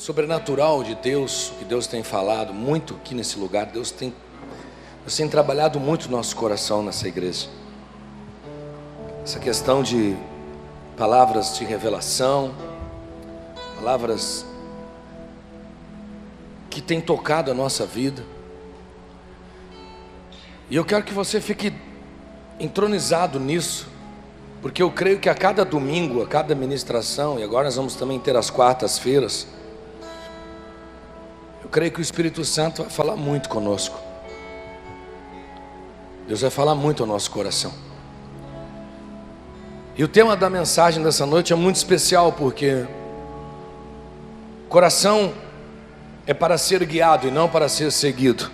sobrenatural de Deus, que Deus tem falado muito aqui nesse lugar. Deus tem trabalhado muito no nosso coração nessa igreja. Essa questão de palavras de revelação, palavras que têm tocado a nossa vida. E eu quero que você fique entronizado nisso, porque eu creio que a cada domingo, a cada ministração, e agora nós vamos também ter as quartas-feiras, eu creio que o Espírito Santo vai falar muito conosco. Deus vai falar muito ao nosso coração. E o tema da mensagem dessa noite é muito especial, porque coração é para ser guiado e não para ser seguido.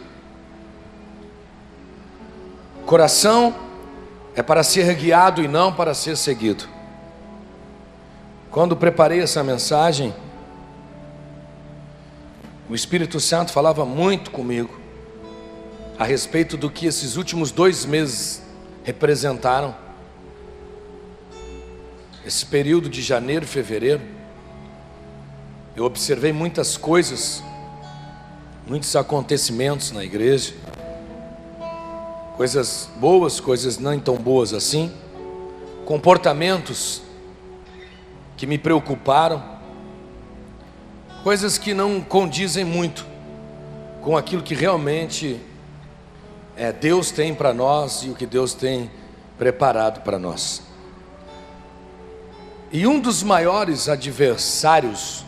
Coração é para ser guiado e não para ser seguido. Quando preparei essa mensagem, o Espírito Santo falava muito comigo a respeito do que esses últimos 2 meses representaram. Esse período de janeiro e fevereiro, eu observei muitas coisas, muitos acontecimentos na igreja, coisas boas, coisas não tão boas assim, comportamentos que me preocuparam, coisas que não condizem muito com aquilo que realmente Deus tem para nós e o que Deus tem preparado para nós. E um dos maiores adversários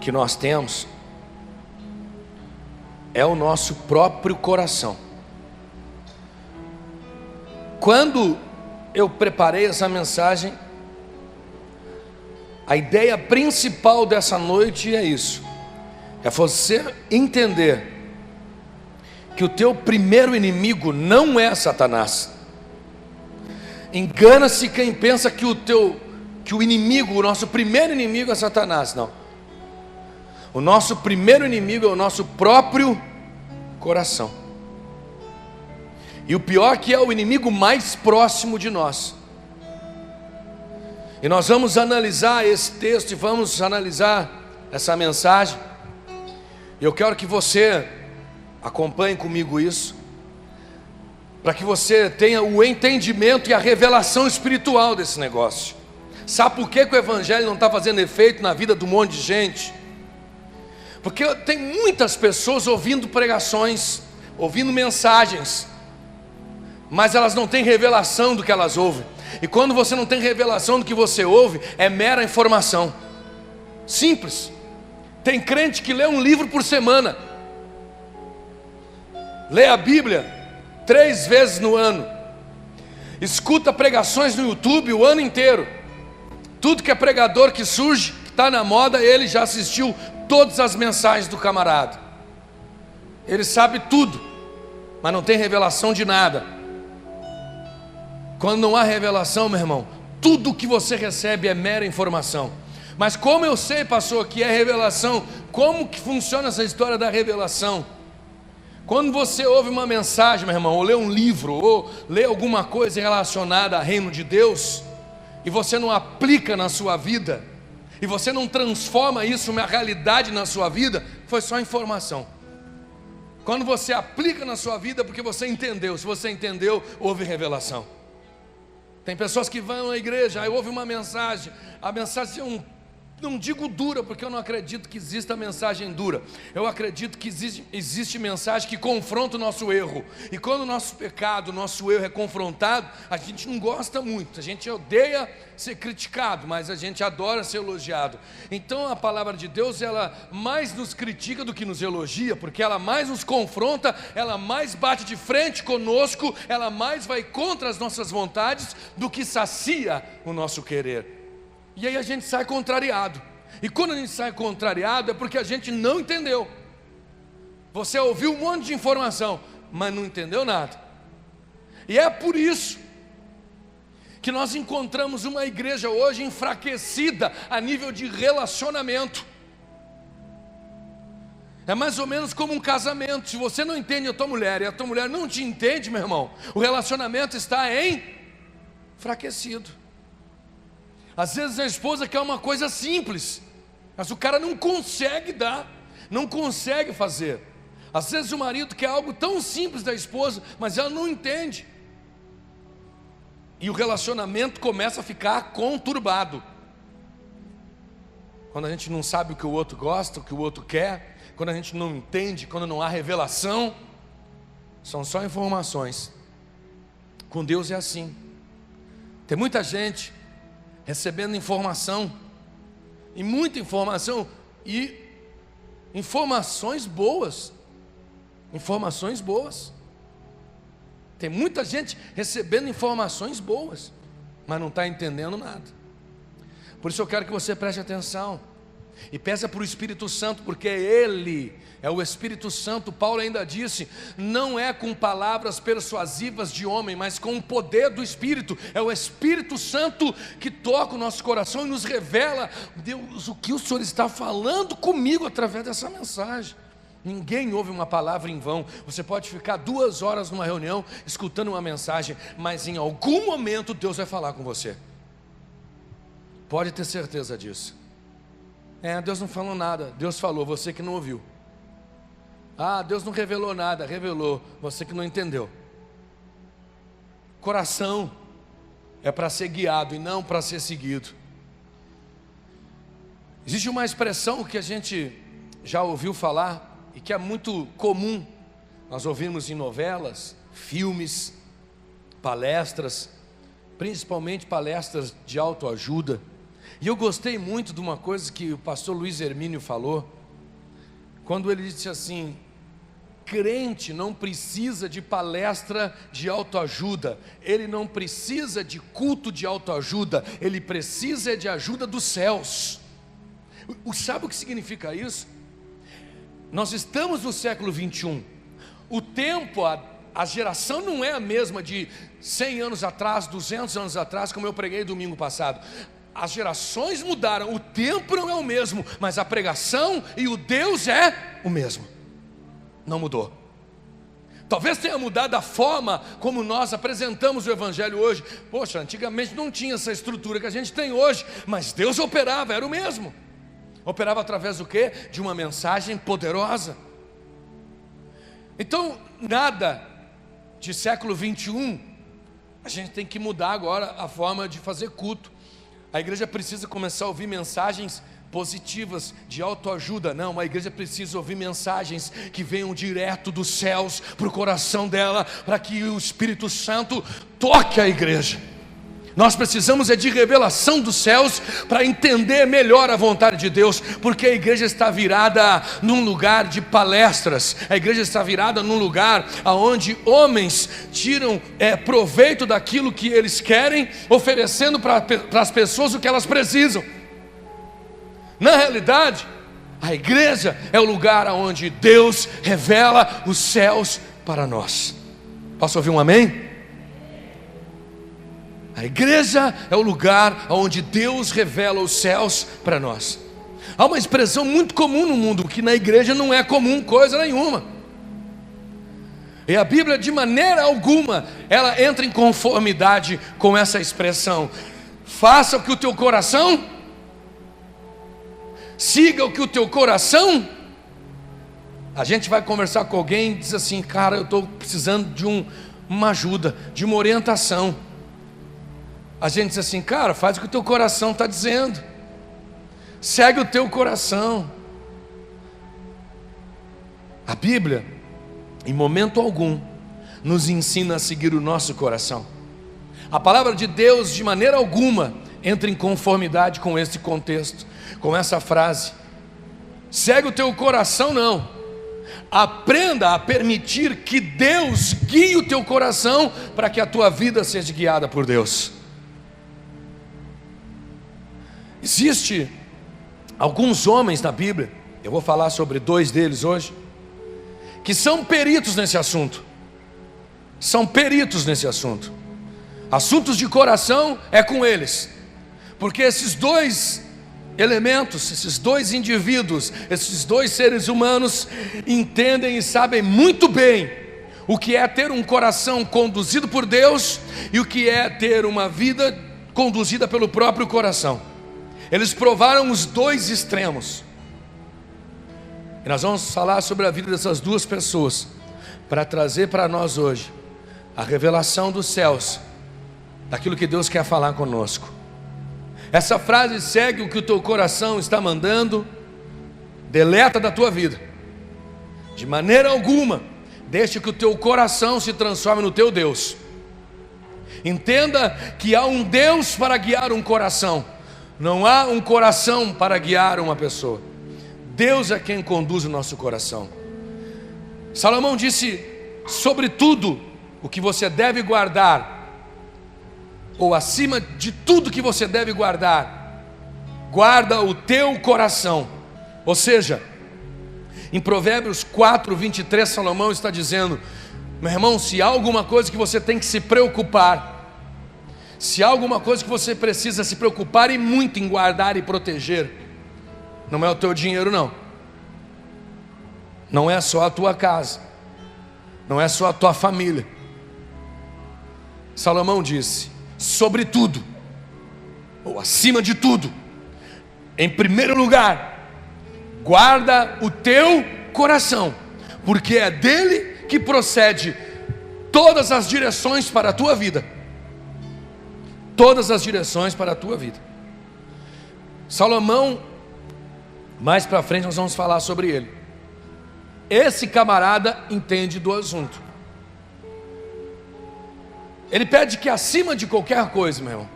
que nós temos é o nosso próprio coração. Quando eu preparei essa mensagem, a ideia principal dessa noite é isso: é você entender que o teu primeiro inimigo não é Satanás. Engana-se quem pensa que o inimigo, o nosso primeiro inimigo é Satanás. Não. O nosso primeiro inimigo é o nosso próprio coração. E o pior é que é o inimigo mais próximo de nós. E nós vamos analisar esse texto e vamos analisar essa mensagem. E eu quero que você acompanhe comigo isso, para que você tenha o entendimento e a revelação espiritual desse negócio. Sabe por que o evangelho não está fazendo efeito na vida de um monte de gente? Porque tem muitas pessoas ouvindo pregações, ouvindo mensagens, mas elas não têm revelação do que elas ouvem. E quando você não tem revelação do que você ouve, é mera informação. Simples. Tem crente que lê um livro por semana, lê a Bíblia 3 vezes no ano, escuta pregações no YouTube o ano inteiro. Tudo que é pregador que surge, que está na moda, ele já assistiu todas as mensagens do camarada. Ele sabe tudo, mas não tem revelação de nada. Quando não há revelação, meu irmão, tudo que você recebe é mera informação. Mas como eu sei, pastor, que é revelação, como que funciona essa história da revelação? Quando você ouve uma mensagem, meu irmão, ou lê um livro, ou lê alguma coisa relacionada ao reino de Deus, e você não aplica na sua vida, e você não transforma isso em uma realidade na sua vida, foi só informação. Quando você aplica na sua vida, porque você entendeu. Se você entendeu, houve revelação. Tem pessoas que vão à igreja, aí ouve uma mensagem, a mensagem não digo dura, porque eu não acredito que exista mensagem dura. Eu acredito que existe mensagem que confronta o nosso erro. E quando o nosso pecado, o nosso erro é confrontado, a gente não gosta muito. A gente odeia ser criticado, mas a gente adora ser elogiado. Então a palavra de Deus, ela mais nos critica do que nos elogia, porque ela mais nos confronta, ela mais bate de frente conosco, ela mais vai contra as nossas vontades do que sacia o nosso querer. E aí a gente sai contrariado. E quando a gente sai contrariado é porque a gente não entendeu. Você ouviu um monte de informação, mas não entendeu nada. E é por isso que nós encontramos uma igreja hoje enfraquecida a nível de relacionamento. É mais ou menos como um casamento. Se você não entende a tua mulher e a tua mulher não te entende, meu irmão, o relacionamento está enfraquecido. Às vezes a esposa quer uma coisa simples, Mas o cara não consegue dar, não consegue fazer. Às vezes o marido quer algo tão simples da esposa, mas ela não entende. E o relacionamento começa a ficar conturbado. Quando a gente não sabe o que o outro gosta, o que o outro quer, quando a gente não entende, quando não há revelação, são só informações. Com Deus é assim. Tem muita gente recebendo informação, e muita informação, e informações boas. Informações boas. Tem muita gente recebendo informações boas, mas não está entendendo nada. Por isso eu quero que você preste atenção e peça para o Espírito Santo, porque Ele é o Espírito Santo. Paulo ainda disse: não é com palavras persuasivas de homem, mas com o poder do Espírito. É o Espírito Santo que toca o nosso coração e nos revela: Deus, o que o Senhor está falando comigo através dessa mensagem. Ninguém ouve uma palavra em vão. Você pode ficar 2 horas numa reunião escutando uma mensagem, mas em algum momento Deus vai falar com você. Pode ter certeza disso. Deus não falou nada. Deus falou, você que não ouviu. Deus não revelou nada. Revelou, você que não entendeu. Coração é para ser guiado e não para ser seguido. Existe uma expressão que a gente já ouviu falar e que é muito comum. Nós ouvimos em novelas, filmes, palestras, principalmente palestras de autoajuda. E eu gostei muito de uma coisa que o pastor Luiz Hermínio falou, quando ele disse assim: crente não precisa de palestra de autoajuda, ele não precisa de culto de autoajuda, ele precisa de ajuda dos céus. Sabe o que significa isso? Nós estamos no século 21, o tempo, a geração não é a mesma de 100 anos atrás, 200 anos atrás, como eu preguei domingo passado. As gerações mudaram, o tempo não é o mesmo, mas a pregação e o Deus é o mesmo. Não mudou. Talvez tenha mudado a forma como nós apresentamos o Evangelho hoje. Poxa, antigamente não tinha essa estrutura que a gente tem hoje, mas Deus operava, era o mesmo. Operava através do quê? De uma mensagem poderosa. Então, nada de século 21, a gente tem que mudar agora a forma de fazer culto. A igreja precisa começar a ouvir mensagens positivas, de autoajuda. Não, a igreja precisa ouvir mensagens que venham direto dos céus para o coração dela, para que o Espírito Santo toque a igreja. Nós precisamos de revelação dos céus para entender melhor a vontade de Deus, porque a igreja está virada num lugar de palestras, a igreja está virada num lugar onde homens tiram proveito daquilo que eles querem, oferecendo para as pessoas o que elas precisam. Na realidade, a igreja é o lugar onde Deus revela os céus para nós. Posso ouvir um amém? A igreja é o lugar onde Deus revela os céus para nós. Há uma expressão muito comum no mundo, que na igreja não é comum coisa nenhuma. E a Bíblia, de maneira alguma, ela entra em conformidade com essa expressão. Faça o que o teu coração, siga o que o teu coração. A gente vai conversar com alguém e diz assim: cara, eu estou precisando de uma ajuda, de uma orientação. A gente diz assim: cara, faz o que o teu coração está dizendo, segue o teu coração. A Bíblia, em momento algum, nos ensina a seguir o nosso coração. A palavra de Deus, de maneira alguma, entra em conformidade com esse contexto, com essa frase. Segue o teu coração, não. Aprenda a permitir que Deus guie o teu coração, para que a tua vida seja guiada por Deus. Existe alguns homens na Bíblia, eu vou falar sobre 2 deles hoje, que são peritos nesse assunto. São peritos nesse assunto. Assuntos de coração é com eles, porque esses 2 elementos, esses 2 indivíduos, esses 2 seres humanos entendem e sabem muito bem o que é ter um coração conduzido por Deus e o que é ter uma vida conduzida pelo próprio coração. Eles provaram os dois extremos. E nós vamos falar sobre a vida dessas duas pessoas, para trazer para nós hoje a revelação dos céus, daquilo que Deus quer falar conosco. Essa frase segue o que o teu coração está mandando. Deleta da tua vida. De maneira alguma deixe que o teu coração se transforme no teu Deus. Entenda que há um Deus para guiar um coração, não há um coração para guiar uma pessoa. Deus é quem conduz o nosso coração. Salomão disse: sobretudo o que você deve guardar, ou acima de tudo que você deve guardar, guarda o teu coração. Ou seja, em Provérbios 4, 23, Salomão está dizendo: meu irmão, se há alguma coisa que você tem que se preocupar, se há alguma coisa que você precisa se preocupar e muito em guardar e proteger, não é o teu dinheiro não, não é só a tua casa, não é só a tua família. Salomão disse: sobretudo, ou acima de tudo, em primeiro lugar, guarda o teu coração, porque é dele que procede todas as direções para a tua vida. Todas as direções para a tua vida. Salomão, mais para frente nós vamos falar sobre ele. Esse camarada entende do assunto. Ele pede que acima de qualquer coisa, meu irmão,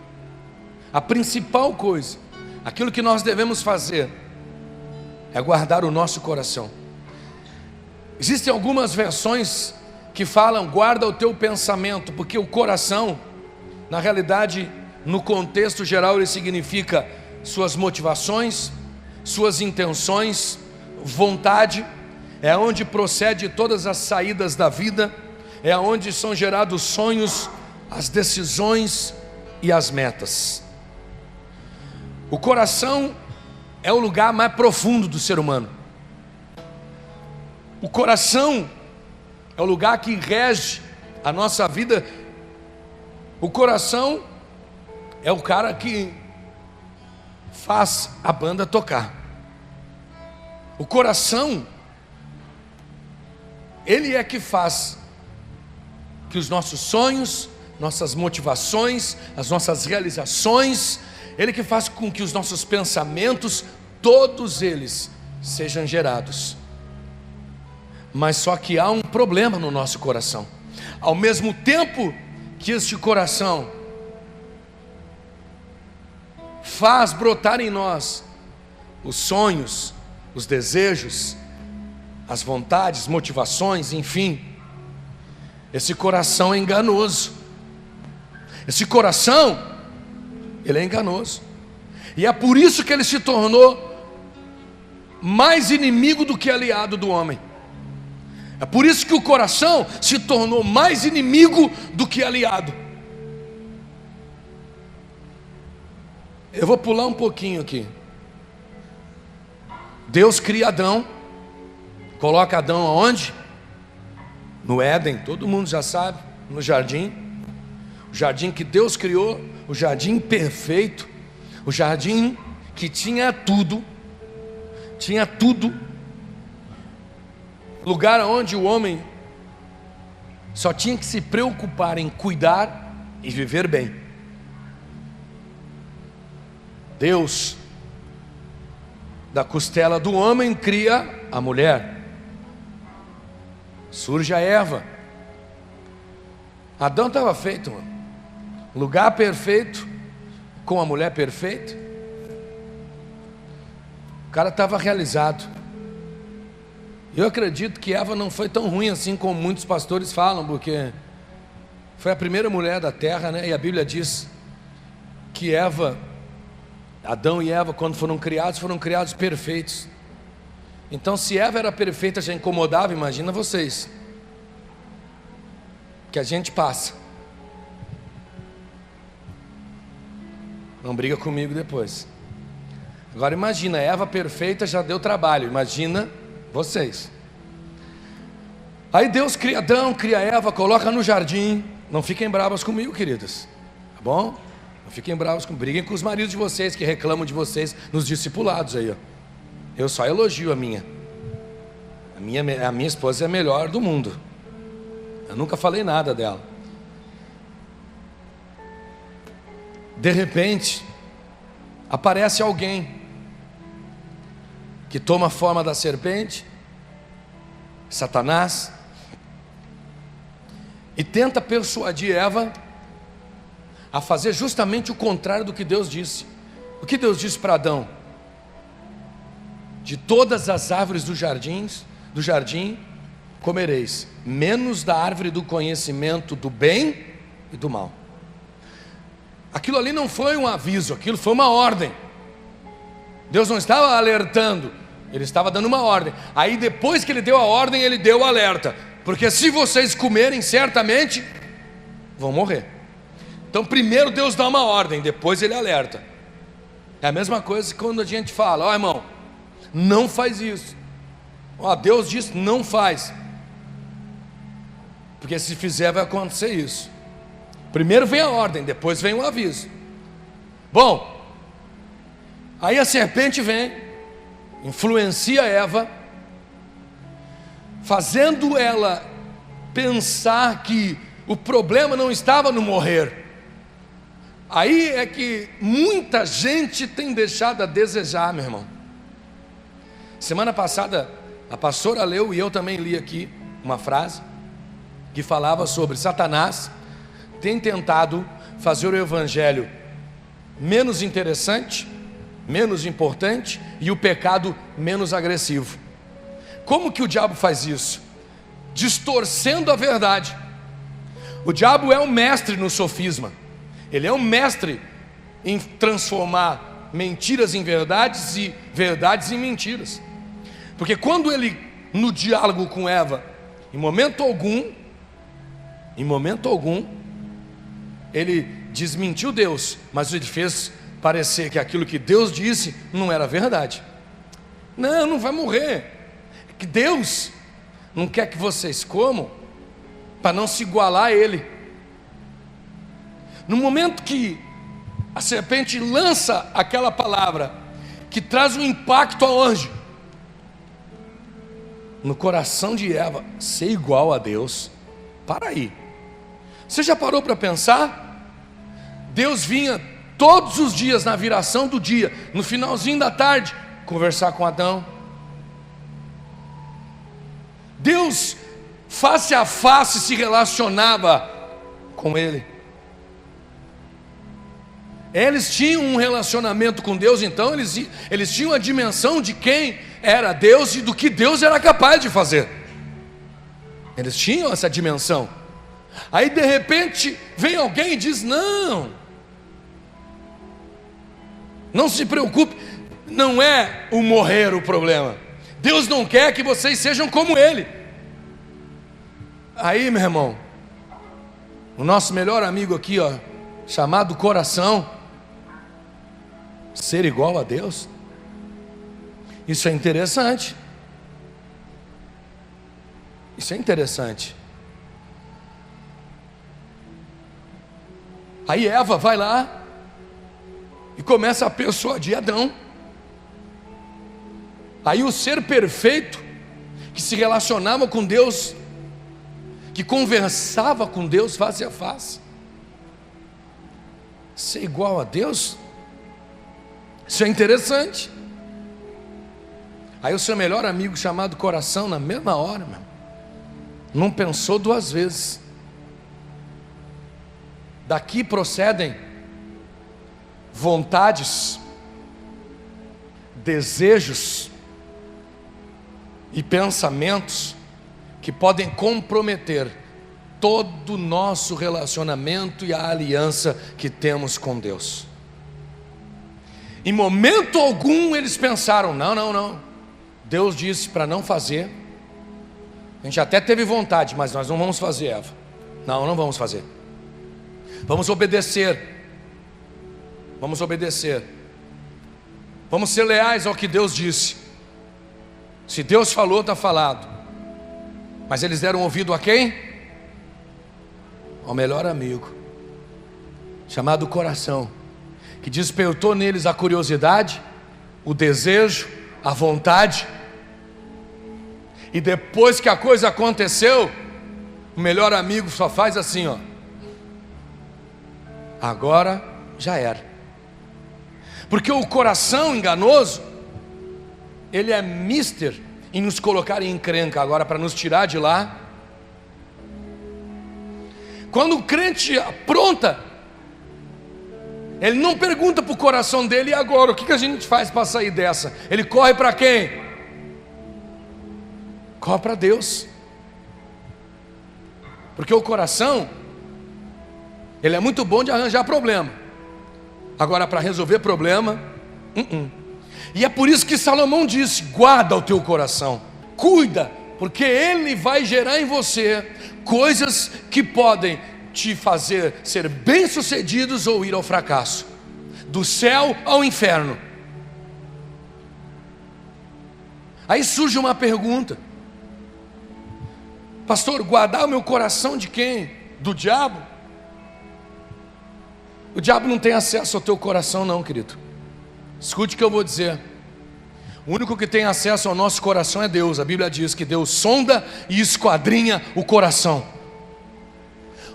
a principal coisa, aquilo que nós devemos fazer, é guardar o nosso coração. Existem algumas versões que falam: guarda o teu pensamento, porque o coração, na realidade, no contexto geral, ele significa suas motivações, suas intenções, vontade. É onde procede todas as saídas da vida, é onde são gerados sonhos, as decisões e as metas. O coração é o lugar mais profundo do ser humano. O coração é o lugar que rege a nossa vida. O coração é o cara que faz a banda tocar. O coração, ele é que faz que os nossos sonhos, nossas motivações, as nossas realizações, ele que faz com que os nossos pensamentos, todos eles sejam gerados. Mas só que há um problema no nosso coração. Ao mesmo tempo que este coração faz brotar em nós os sonhos, os desejos, as vontades, motivações, enfim, esse coração é enganoso. Esse coração, ele é enganoso. E é por isso que ele se tornou mais inimigo do que aliado do homem. É por isso que o coração se tornou mais inimigo do que aliado. Eu vou pular um pouquinho aqui. Deus cria Adão, coloca Adão aonde? No Éden, todo mundo já sabe, no jardim. O jardim que Deus criou, o jardim perfeito, o jardim que tinha tudo, lugar onde o homem só tinha que se preocupar em cuidar e viver bem. Deus, da costela do homem, cria a mulher. Surge a Eva. Adão estava feito, mano. Lugar perfeito, com a mulher perfeita. O cara estava realizado. Eu acredito que Eva não foi tão ruim assim como muitos pastores falam, porque foi a primeira mulher da terra, né? E a Bíblia diz que Adão e Eva, quando foram criados perfeitos. Então, se Eva era perfeita, já incomodava, imagina vocês, que a gente passa. Não briga comigo depois. Agora imagina, Eva perfeita já deu trabalho, imagina vocês. Aí Deus cria Adão, cria Eva, coloca no jardim. Não fiquem bravas comigo, queridas, tá bom? Fiquem bravos, briguem com os maridos de vocês que reclamam de vocês nos discipulados aí, ó. Eu só elogio a minha. A minha esposa é a melhor do mundo. Eu nunca falei nada dela. De repente, aparece alguém que toma a forma da serpente, Satanás, e tenta persuadir Eva a fazer justamente o contrário do que Deus disse. O que Deus disse para Adão? De todas as árvores do jardim comereis, menos da árvore do conhecimento do bem e do mal. Aquilo ali não foi um aviso, aquilo foi uma ordem. Deus não estava alertando, Ele estava dando uma ordem. Aí depois que Ele deu a ordem, Ele deu o alerta, porque se vocês comerem, certamente vão morrer. Então primeiro Deus dá uma ordem, depois Ele alerta. É a mesma coisa que quando a gente fala: ó, irmão, não faz isso. Ó, Deus diz, não faz, porque se fizer vai acontecer isso. Primeiro vem a ordem, depois vem o aviso. Bom, aí a serpente vem, influencia Eva, fazendo ela pensar que o problema não estava no morrer. Aí é que muita gente tem deixado a desejar, meu irmão. Semana passada a pastora leu, e eu também li aqui uma frase que falava sobre Satanás tem tentado fazer o evangelho menos interessante, menos importante, e o pecado menos agressivo. Como que o diabo faz isso? Distorcendo a verdade. O diabo é um mestre no sofisma. Ele é um mestre em transformar mentiras em verdades e verdades em mentiras. Porque quando ele, no diálogo com Eva, em momento algum, ele desmentiu Deus, mas ele fez parecer que aquilo que Deus disse não era verdade. Não vai morrer. É que Deus não quer que vocês comam para não se igualar a Ele. No momento que a serpente lança aquela palavra que traz um impacto aonde? No coração de Eva, ser igual a Deus. Para aí. Você já parou para pensar? Deus vinha todos os dias na viração do dia, no finalzinho da tarde, conversar com Adão. Deus face a face se relacionava com ele. Eles tinham um relacionamento com Deus, então eles tinham a dimensão de quem era Deus e do que Deus era capaz de fazer. Eles tinham essa dimensão. Aí de repente vem alguém e diz: não se preocupe, não é o morrer o problema. Deus não quer que vocês sejam como Ele. Aí, meu irmão, o nosso melhor amigo aqui, ó, chamado coração, ser igual a Deus, isso é interessante. Isso é interessante. Aí Eva vai lá e começa a persuadir Adão. Aí o ser perfeito, que se relacionava com Deus, que conversava com Deus face a face, ser igual a Deus, isso é interessante. Aí o seu melhor amigo, chamado coração, na mesma hora, meu, não pensou duas vezes. Daqui procedem vontades, desejos e pensamentos que podem comprometer todo o nosso relacionamento e a aliança que temos com Deus. Em momento algum eles pensaram: não, Deus disse para não fazer. A gente até teve vontade, mas nós não vamos fazer, Eva. Não vamos fazer. Vamos obedecer. Vamos obedecer. Vamos ser leais ao que Deus disse. Se Deus falou, está falado. Mas eles deram ouvido a quem? Ao melhor amigo, chamado coração. que despertou neles a curiosidade, o desejo, a vontade. E depois que a coisa aconteceu, o melhor amigo só faz assim, ó. Agora já era. Porque o coração enganoso, ele é mister em nos colocar em encrenca. Agora, para nos tirar de lá, quando o crente apronta, ele não pergunta para o coração dele: e agora, o que a gente faz para sair dessa? Ele corre para quem? Corre para Deus. Porque o coração, ele é muito bom de arranjar problema. Agora, para resolver problema, E é por isso que Salomão disse: guarda o teu coração, cuida, porque ele vai gerar em você coisas que podem te fazer ser bem-sucedidos ou ir ao fracasso, do céu ao inferno. Aí surge uma pergunta: pastor, guardar o meu coração de quem? Do diabo? O diabo não tem acesso ao teu coração não, querido. Escute o que eu vou dizer. O único que tem acesso ao nosso coração é Deus. A Bíblia diz que Deus sonda e esquadrinha o coração.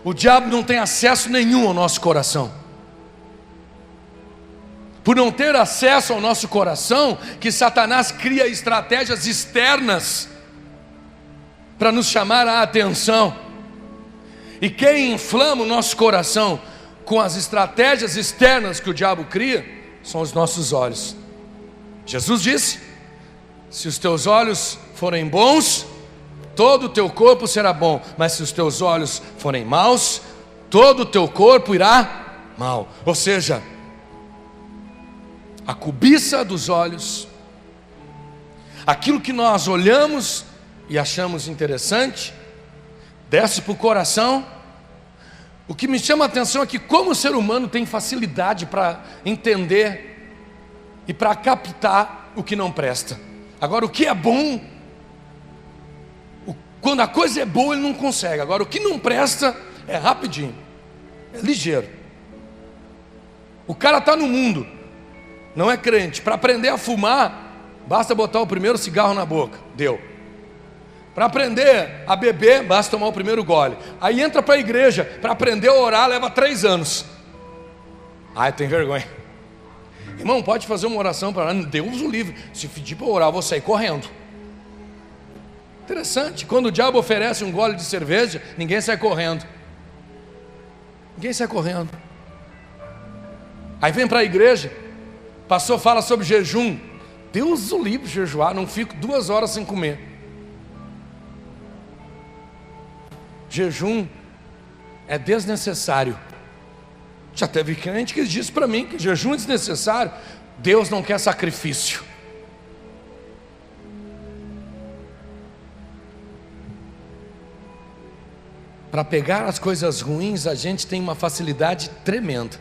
O diabo não tem acesso nenhum ao nosso coração. Por não ter acesso ao nosso coração, que Satanás cria estratégias externas para nos chamar a atenção. E quem inflama o nosso coração com as estratégias externas que o diabo cria são os nossos olhos. Jesus disse: se os teus olhos forem bons, todo o teu corpo será bom, mas se os teus olhos forem maus, todo o teu corpo irá mal. Ou seja, a cobiça dos olhos, aquilo que nós olhamos e achamos interessante, desce para o coração. O que me chama a atenção é que, como o ser humano tem facilidade para entender e para captar o que não presta. Agora, o que é bom, quando a coisa é boa, ele não consegue. Agora, o que não presta é rapidinho, é ligeiro. O cara está no mundo, não é crente. Para aprender a fumar, basta botar o primeiro cigarro na boca, deu. Para aprender a beber, basta tomar o primeiro gole. Aí entra para a igreja, para aprender a orar leva 3 anos. Ai, tem vergonha. Irmão, pode fazer uma oração para orar? Deus o livre. Se pedir para orar, eu vou sair correndo. Interessante, quando o diabo oferece um gole de cerveja, ninguém sai correndo. Ninguém sai correndo. Aí vem para a igreja, pastor fala sobre jejum. Deus o livre jejuar, não fico 2 horas sem comer. Jejum é desnecessário. Já teve crente que disse para mim que jejum é desnecessário. Deus não quer sacrifício. Para pegar as coisas ruins, a gente tem uma facilidade tremenda.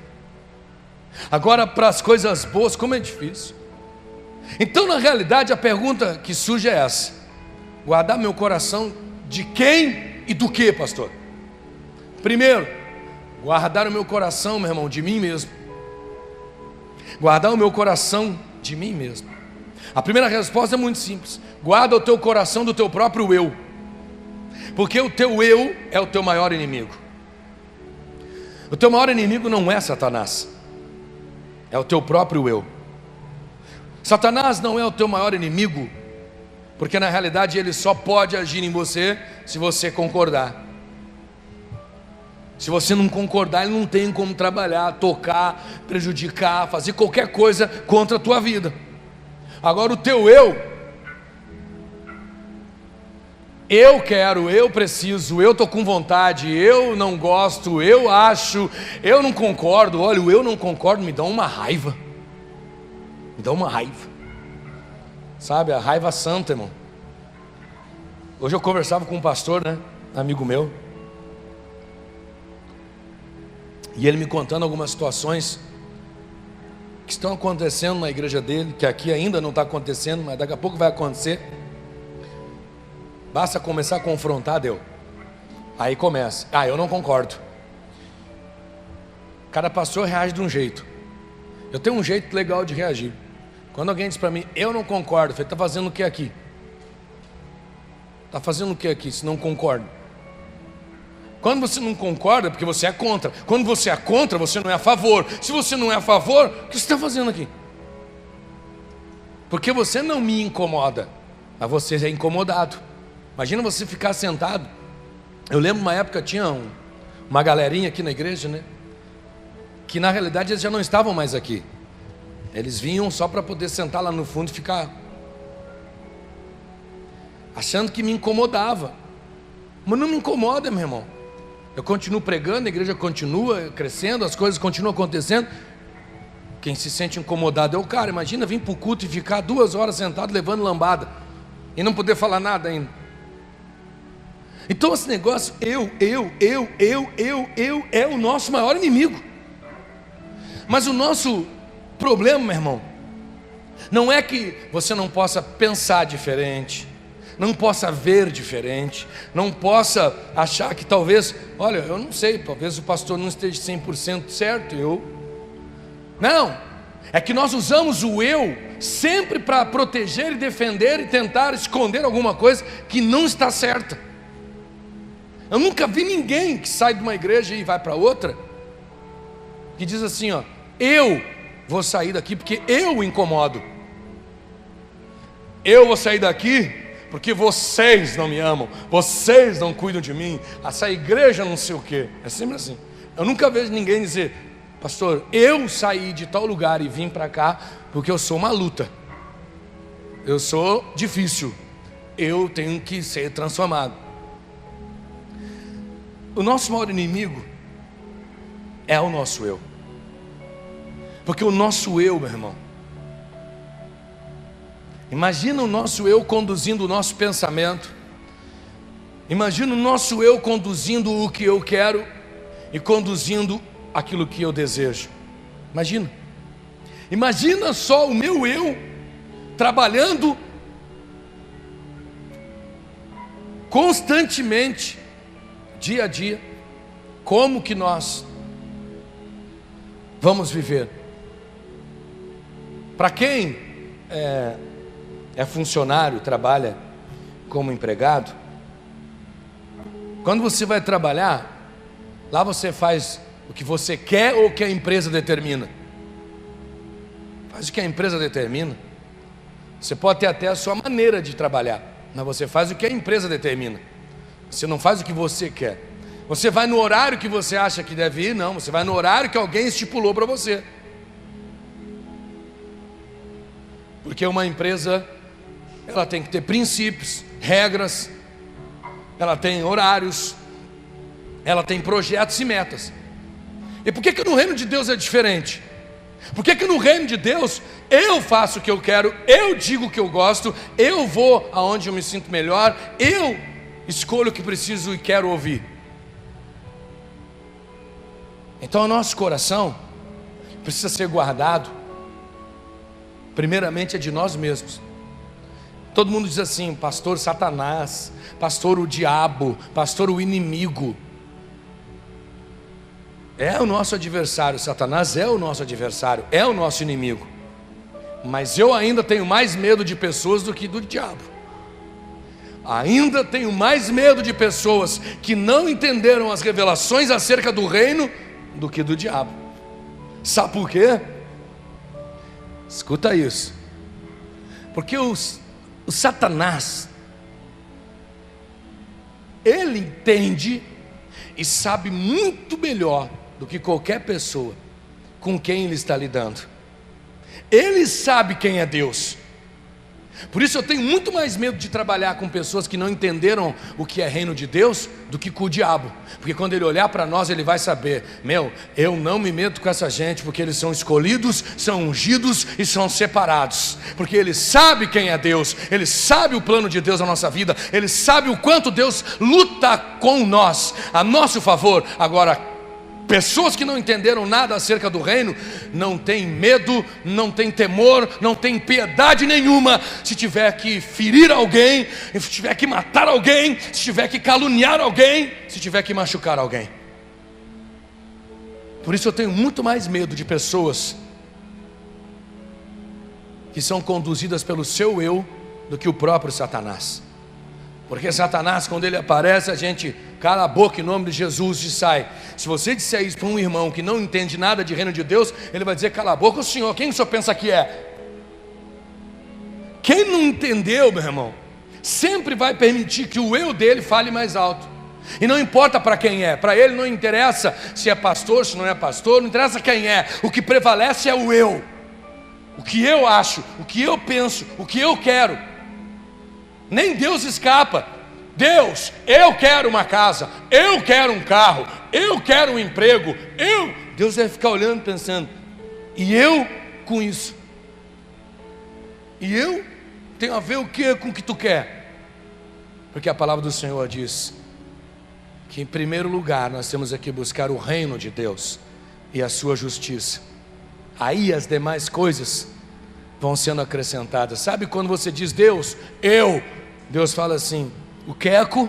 Agora, para as coisas boas, como é difícil. Então, na realidade, a pergunta que surge é essa: guardar meu coração de quem e do que, pastor? Primeiro, guardar o meu coração, meu irmão, de mim mesmo. Guardar o meu coração de mim mesmo. A primeira resposta é muito simples: guarda o teu coração do teu próprio eu. Porque o teu eu é o teu maior inimigo. O teu maior inimigo não é Satanás, é o teu próprio eu. Satanás não é o teu maior inimigo, porque na realidade ele só pode agir em você se você concordar. Se você não concordar, ele não tem como trabalhar, tocar, prejudicar, fazer qualquer coisa contra a tua vida. Agora o teu eu quero, eu preciso, eu estou com vontade, eu não gosto, eu acho, eu não concordo. Olha, o eu não concordo me dá uma raiva. Me dá uma raiva. Sabe, a raiva santa, irmão. Hoje eu conversava com um pastor, né, amigo meu, e ele me contando algumas situações que estão acontecendo na igreja dele, que aqui ainda não está acontecendo, mas daqui a pouco vai acontecer. Basta começar a confrontar, deu. Aí começa: eu não concordo. Cada pastor reage de um jeito. Eu tenho um jeito legal de reagir. Quando alguém diz para mim, eu não concordo, eu falei, está fazendo o que aqui? Está fazendo o que aqui se não concorda? Quando você não concorda, porque você é contra. Quando você é contra, você não é a favor. Se você não é a favor, o que você está fazendo aqui? Porque você não me incomoda, mas você é incomodado. Imagina você ficar sentado. Eu lembro uma época, tinha uma galerinha aqui na igreja, né? Que na realidade eles já não estavam mais aqui. Eles vinham só para poder sentar lá no fundo e ficar achando que me incomodava. Mas não me incomoda, meu irmão. Eu continuo pregando, a igreja continua crescendo, as coisas continuam acontecendo. Quem se sente incomodado é o cara. Imagina vir para o culto e ficar 2 horas sentado levando lambada e não poder falar nada ainda. Então esse negócio, é o nosso maior inimigo. Mas o nosso problema, meu irmão, não é que você não possa pensar diferente, não possa ver diferente, não possa achar que talvez, olha, eu não sei, talvez o pastor não esteja 100% certo, não, é que nós usamos o eu sempre para proteger e defender e tentar esconder alguma coisa que não está certa. Eu nunca vi ninguém que sai de uma igreja e vai para outra que diz assim, ó, eu vou sair daqui porque eu o incomodo. Eu vou sair daqui porque vocês não me amam, vocês não cuidam de mim, essa igreja não sei o quê. É sempre assim. Eu nunca vejo ninguém dizer, pastor, eu saí de tal lugar e vim para cá porque eu sou uma luta, eu sou difícil, eu tenho que ser transformado. O nosso maior inimigo é o nosso eu. Porque o nosso eu, meu irmão, imagina o nosso eu conduzindo o nosso pensamento, imagina o nosso eu conduzindo o que eu quero e conduzindo aquilo que eu desejo. Imagina só o meu eu trabalhando constantemente, dia a dia, como que nós vamos viver? Para quem é funcionário, trabalha como empregado, quando você vai trabalhar, lá você faz o que você quer ou o que a empresa determina? Faz o que a empresa determina. Você pode ter até a sua maneira de trabalhar, mas você faz o que a empresa determina. Você não faz o que você quer. Você vai no horário que você acha que deve ir? Não, você vai no horário que alguém estipulou para você. Porque uma empresa, ela tem que ter princípios, regras, ela tem horários, ela tem projetos e metas. E por que no reino de Deus é diferente? Por que no reino de Deus eu faço o que eu quero, eu digo o que eu gosto, eu vou aonde eu me sinto melhor, eu escolho o que preciso e quero ouvir? Então o nosso coração precisa ser guardado, primeiramente é de nós mesmos. Todo mundo diz assim, pastor Satanás, pastor o diabo, pastor o inimigo. É o nosso adversário, Satanás é o nosso adversário, é o nosso inimigo. Mas eu ainda tenho mais medo de pessoas do que do diabo. Ainda tenho mais medo de pessoas que não entenderam as revelações acerca do reino do que do diabo. Sabe por quê? Escuta isso. Porque o Satanás, ele entende e sabe muito melhor do que qualquer pessoa com quem ele está lidando. Ele sabe quem é Deus. Por isso eu tenho muito mais medo de trabalhar com pessoas que não entenderam o que é reino de Deus do que com o diabo. Porque quando ele olhar para nós, ele vai saber, eu não me meto com essa gente, porque eles são escolhidos, são ungidos e são separados. Porque ele sabe quem é Deus, ele sabe o plano de Deus na nossa vida, ele sabe o quanto Deus luta com nós, a nosso favor. Agora, pessoas que não entenderam nada acerca do reino, não tem medo, não tem temor, não tem piedade nenhuma. Se tiver que ferir alguém, se tiver que matar alguém, se tiver que caluniar alguém, se tiver que machucar alguém. Por isso eu tenho muito mais medo de pessoas que são conduzidas pelo seu eu do que o próprio Satanás. Porque Satanás, quando ele aparece, a gente cala a boca em nome de Jesus e sai. Se você disser isso para um irmão que não entende nada de reino de Deus, ele vai dizer: cala a boca, o senhor, quem o senhor pensa que é? Quem não entendeu, meu irmão, sempre vai permitir que o eu dele fale mais alto. E não importa para quem é, para ele não interessa se é pastor, se não é pastor, não interessa quem é, o que prevalece é o eu, o que eu acho, o que eu penso, o que eu quero. Nem Deus escapa. Deus, eu quero uma casa, eu quero um carro, eu quero um emprego, Deus vai ficar olhando pensando: e eu com isso? E eu tenho a ver o que com o que tu quer? Porque a palavra do Senhor diz que em primeiro lugar nós temos aqui buscar o reino de Deus e a sua justiça. Aí as demais coisas vão sendo acrescentadas. Sabe quando você diz Deus, Deus fala assim: o queco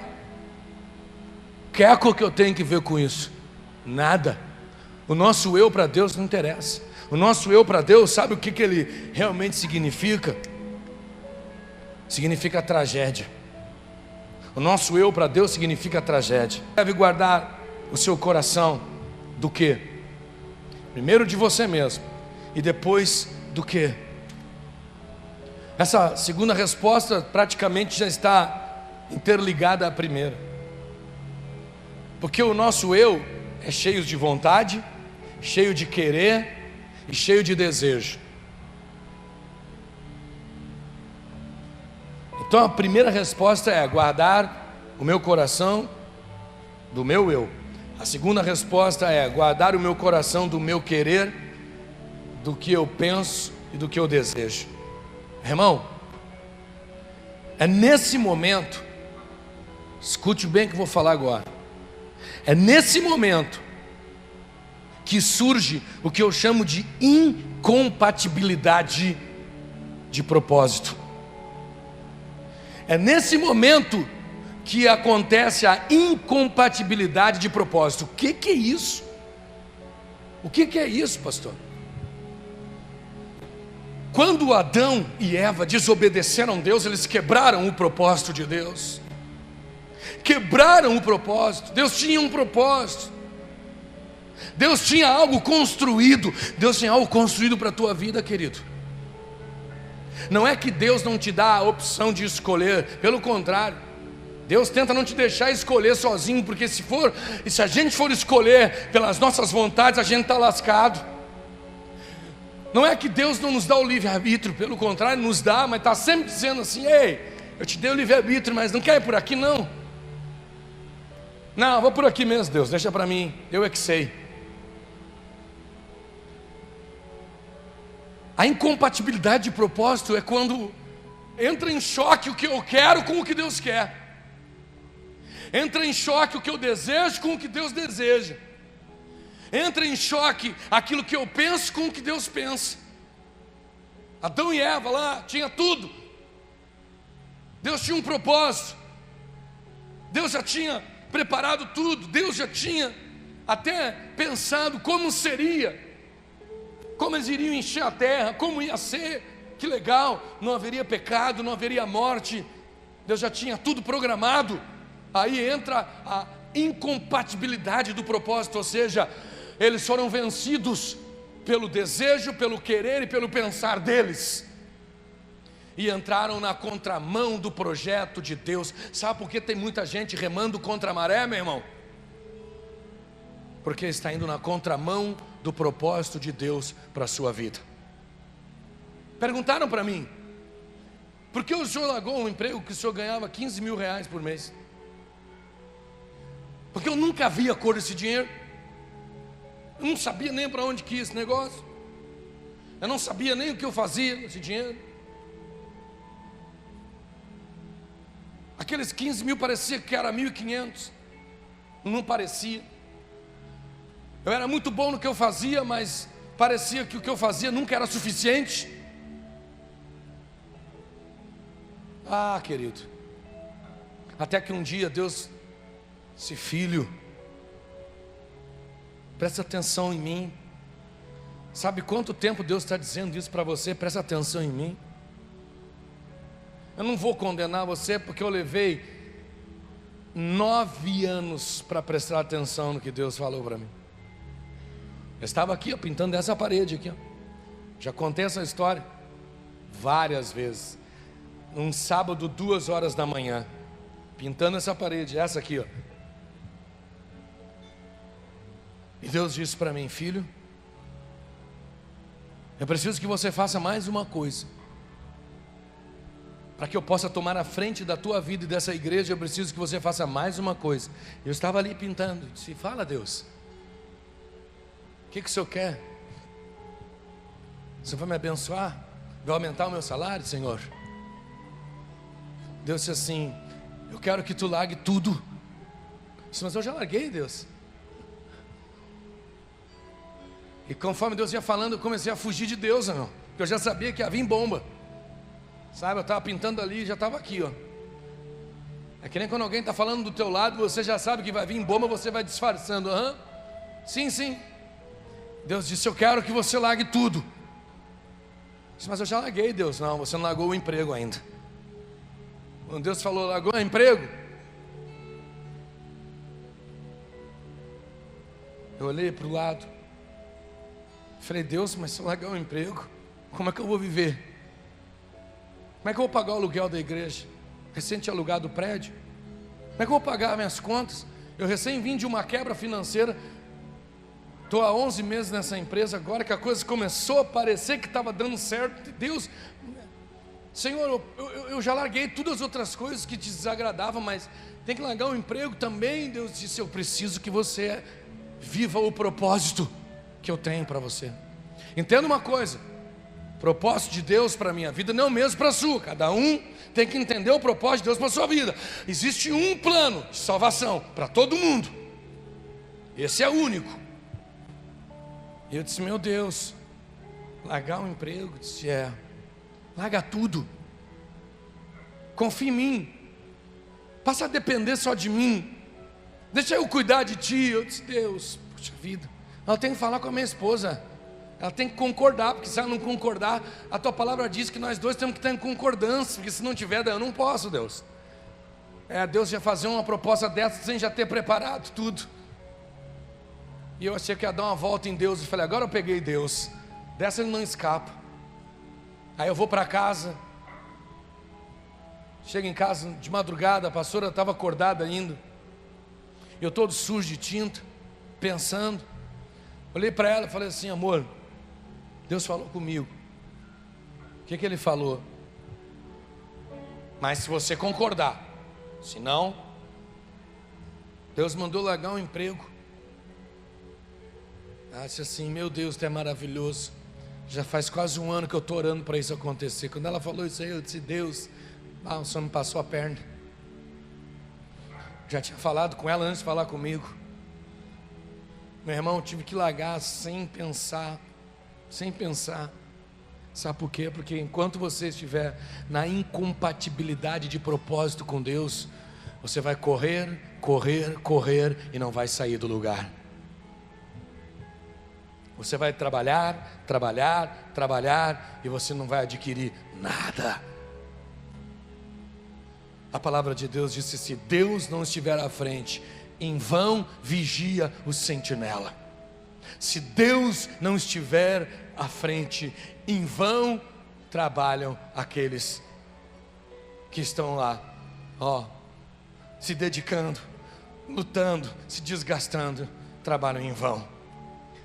que eu tenho que ver com isso? Nada. O nosso eu para Deus não interessa. O nosso eu para Deus, sabe o que ele realmente significa? Significa tragédia. O nosso eu para Deus significa tragédia. Deve guardar o seu coração do quê? Primeiro de você mesmo, e depois do quê? Essa segunda resposta praticamente já está interligada à primeira. Porque o nosso eu é cheio de vontade, cheio de querer e cheio de desejo. Então a primeira resposta é guardar o meu coração do meu eu. A segunda resposta é guardar o meu coração do meu querer, do que eu penso e do que eu desejo. Irmão, é nesse momento, escute bem o que eu vou falar agora. É nesse momento que surge o que eu chamo de incompatibilidade de propósito. É nesse momento que acontece a incompatibilidade de propósito. O que é isso? O que é isso, pastor? Quando Adão e Eva desobedeceram a Deus, eles quebraram o propósito de Deus. Quebraram o propósito. Deus tinha um propósito. Deus tinha algo construído. Deus tinha algo construído para a tua vida, querido. Não é que Deus não te dá a opção de escolher, pelo contrário, Deus tenta não te deixar escolher sozinho, porque se a gente for escolher pelas nossas vontades, a gente está lascado. Não é que Deus não nos dá o livre-arbítrio, pelo contrário, nos dá, mas está sempre dizendo assim: ei, eu te dei o livre-arbítrio, mas não quer ir por aqui não? Não, vou por aqui mesmo, Deus, deixa para mim, eu é que sei. A incompatibilidade de propósito é quando entra em choque o que eu quero com o que Deus quer. Entra em choque o que eu desejo com o que Deus deseja. Entra em choque aquilo que eu penso com o que Deus pensa. Adão e Eva lá, tinha tudo. Deus tinha um propósito. Deus já tinha preparado tudo. Deus já tinha até pensado como seria, como eles iriam encher a terra, como ia ser. Que legal, não haveria pecado, não haveria morte. Deus já tinha tudo programado. Aí entra a incompatibilidade do propósito, ou seja, eles foram vencidos pelo desejo, pelo querer e pelo pensar deles, e entraram na contramão do projeto de Deus. Sabe por que tem muita gente remando contra a maré, meu irmão? Porque está indo na contramão do propósito de Deus para a sua vida. Perguntaram para mim: por que o senhor largou um emprego que o senhor ganhava 15 mil reais por mês? Porque eu nunca vi a cor desse dinheiro. Eu não sabia nem para onde que ia esse negócio. Eu não sabia nem o que eu fazia com esse dinheiro. Aqueles 15 mil parecia que era 1.500. Não parecia. Eu era muito bom no que eu fazia, mas parecia que o que eu fazia nunca era suficiente. Ah, querido, até que um dia Deus disse: filho, presta atenção em mim. Sabe quanto tempo Deus está dizendo isso para você? Presta atenção em mim. Eu não vou condenar você, porque eu levei 9 anos para prestar atenção no que Deus falou para mim. Eu estava aqui, ó, pintando essa parede aqui, ó. Já contei essa história várias vezes. Um sábado, 2 horas da manhã, pintando essa parede, essa aqui, ó. E Deus disse para mim: filho, eu preciso que você faça mais uma coisa. Para que eu possa tomar a frente da tua vida e dessa igreja, eu preciso que você faça mais uma coisa. Eu estava ali pintando, disse: fala, Deus, o que o Senhor quer? O Senhor vai me abençoar? Vai aumentar o meu salário, Senhor? Deus disse assim: eu quero que tu largue tudo. Eu disse: mas eu já larguei, Deus. E conforme Deus ia falando, eu comecei a fugir de Deus, irmão, porque eu já sabia que ia vir bomba. Sabe, eu estava pintando ali e já estava aqui, ó. É que nem quando alguém está falando do teu lado, você já sabe que vai vir bomba, você vai disfarçando. Aham, sim, sim. Deus disse: eu quero que você largue tudo. Eu disse: mas eu já larguei, Deus. Não, você não largou o emprego ainda. Quando Deus falou: largou o emprego, eu olhei para o lado. Falei: Deus, mas se eu largar o emprego, como é que eu vou viver? Como é que eu vou pagar o aluguel da igreja? Recém tinha alugado o prédio. Como é que eu vou pagar minhas contas? Eu recém vim de uma quebra financeira. Estou há 11 meses nessa empresa. Agora que a coisa começou a parecer que estava dando certo, Deus, Senhor, eu já larguei todas as outras coisas que te desagradavam, mas tem que largar o emprego também. Deus disse: eu preciso que você viva o propósito que eu tenho para você. Entenda uma coisa: propósito de Deus para a minha vida não é o mesmo para a sua. Cada um tem que entender o propósito de Deus para a sua vida. Existe um plano de salvação para todo mundo. Esse é o único. E eu disse: meu Deus, largar um emprego? Eu disse: larga tudo. Confia em mim. Passa a depender só de mim. Deixa eu cuidar de ti. Eu disse: Deus, puxa vida, eu tenho que falar com a minha esposa. Ela tem que concordar, porque se ela não concordar, a tua palavra diz que nós dois temos que estar em concordância, porque se não tiver, eu não posso, Deus. Deus ia fazer uma proposta dessa sem já ter preparado tudo. E eu achei que ia dar uma volta em Deus, e falei: agora eu peguei Deus, dessa ele não escapa. Aí eu vou para casa, chego em casa de madrugada, a pastora estava acordada ainda, eu todo sujo de tinta, pensando. Olhei para ela e falei assim: amor, Deus falou comigo. O que ele falou? Mas se você concordar, se não, Deus mandou largar um emprego. Ela disse assim: meu Deus, tu é maravilhoso. Já faz quase 1 ano que eu estou orando para isso acontecer. Quando ela falou isso aí, eu disse: Deus, o Senhor me passou a perna. Já tinha falado com ela antes de falar comigo. Meu irmão, eu tive que largar sem pensar. Sem pensar. Sabe por quê? Porque enquanto você estiver na incompatibilidade de propósito com Deus, você vai correr, correr, correr e não vai sair do lugar. Você vai trabalhar, trabalhar, trabalhar e você não vai adquirir nada. A palavra de Deus disse: se Deus não estiver à frente, em vão vigia o sentinela. Se Deus não estiver à frente, em vão trabalham aqueles que estão lá, se dedicando, lutando, se desgastando, trabalham em vão.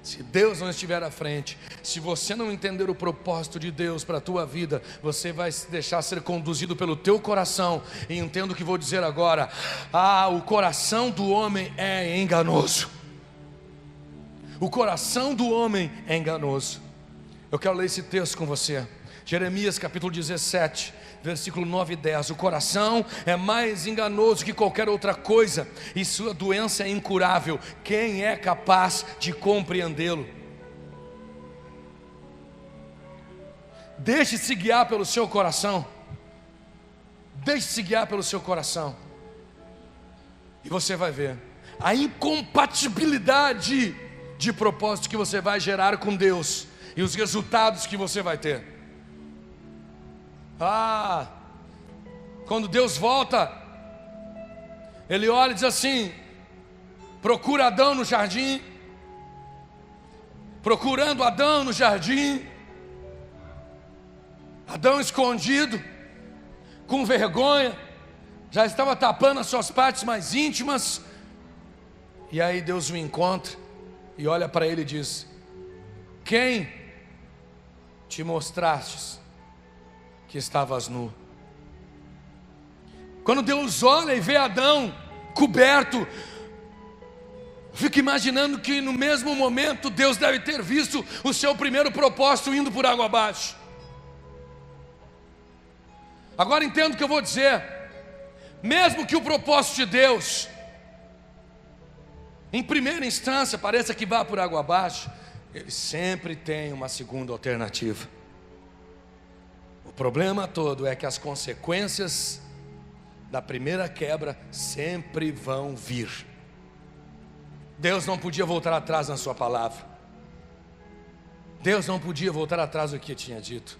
Se Deus não estiver à frente, se você não entender o propósito de Deus para a tua vida, você vai se deixar ser conduzido pelo teu coração. E entendo o que vou dizer agora: o coração do homem é enganoso. O coração do homem é enganoso. Eu quero ler esse texto com você. Jeremias capítulo 17, versículo 9 e 10. O coração é mais enganoso que qualquer outra coisa, e sua doença é incurável. Quem é capaz de compreendê-lo? Deixe-se guiar pelo seu coração. Deixe-se guiar pelo seu coração, e você vai ver a incompatibilidade de propósito que você vai gerar com Deus. e os resultados que você vai ter. Quando Deus volta, Ele olha e diz assim: procura Adão no jardim. Procurando Adão no jardim, Adão escondido, com vergonha, já estava tapando as suas partes mais íntimas. E aí Deus o encontra e olha para ele e diz: quem te mostrastes que estavas nu? Quando Deus olha e vê Adão coberto, fico imaginando que no mesmo momento Deus deve ter visto o seu primeiro propósito indo por água abaixo. Agora entendo o que eu vou dizer. Mesmo que o propósito de Deus, em primeira instância, pareça que vá por água abaixo, Ele sempre tem uma segunda alternativa. O problema todo é que as consequências da primeira quebra sempre vão vir. Deus não podia voltar atrás na sua palavra. Deus não podia voltar atrás do que tinha dito.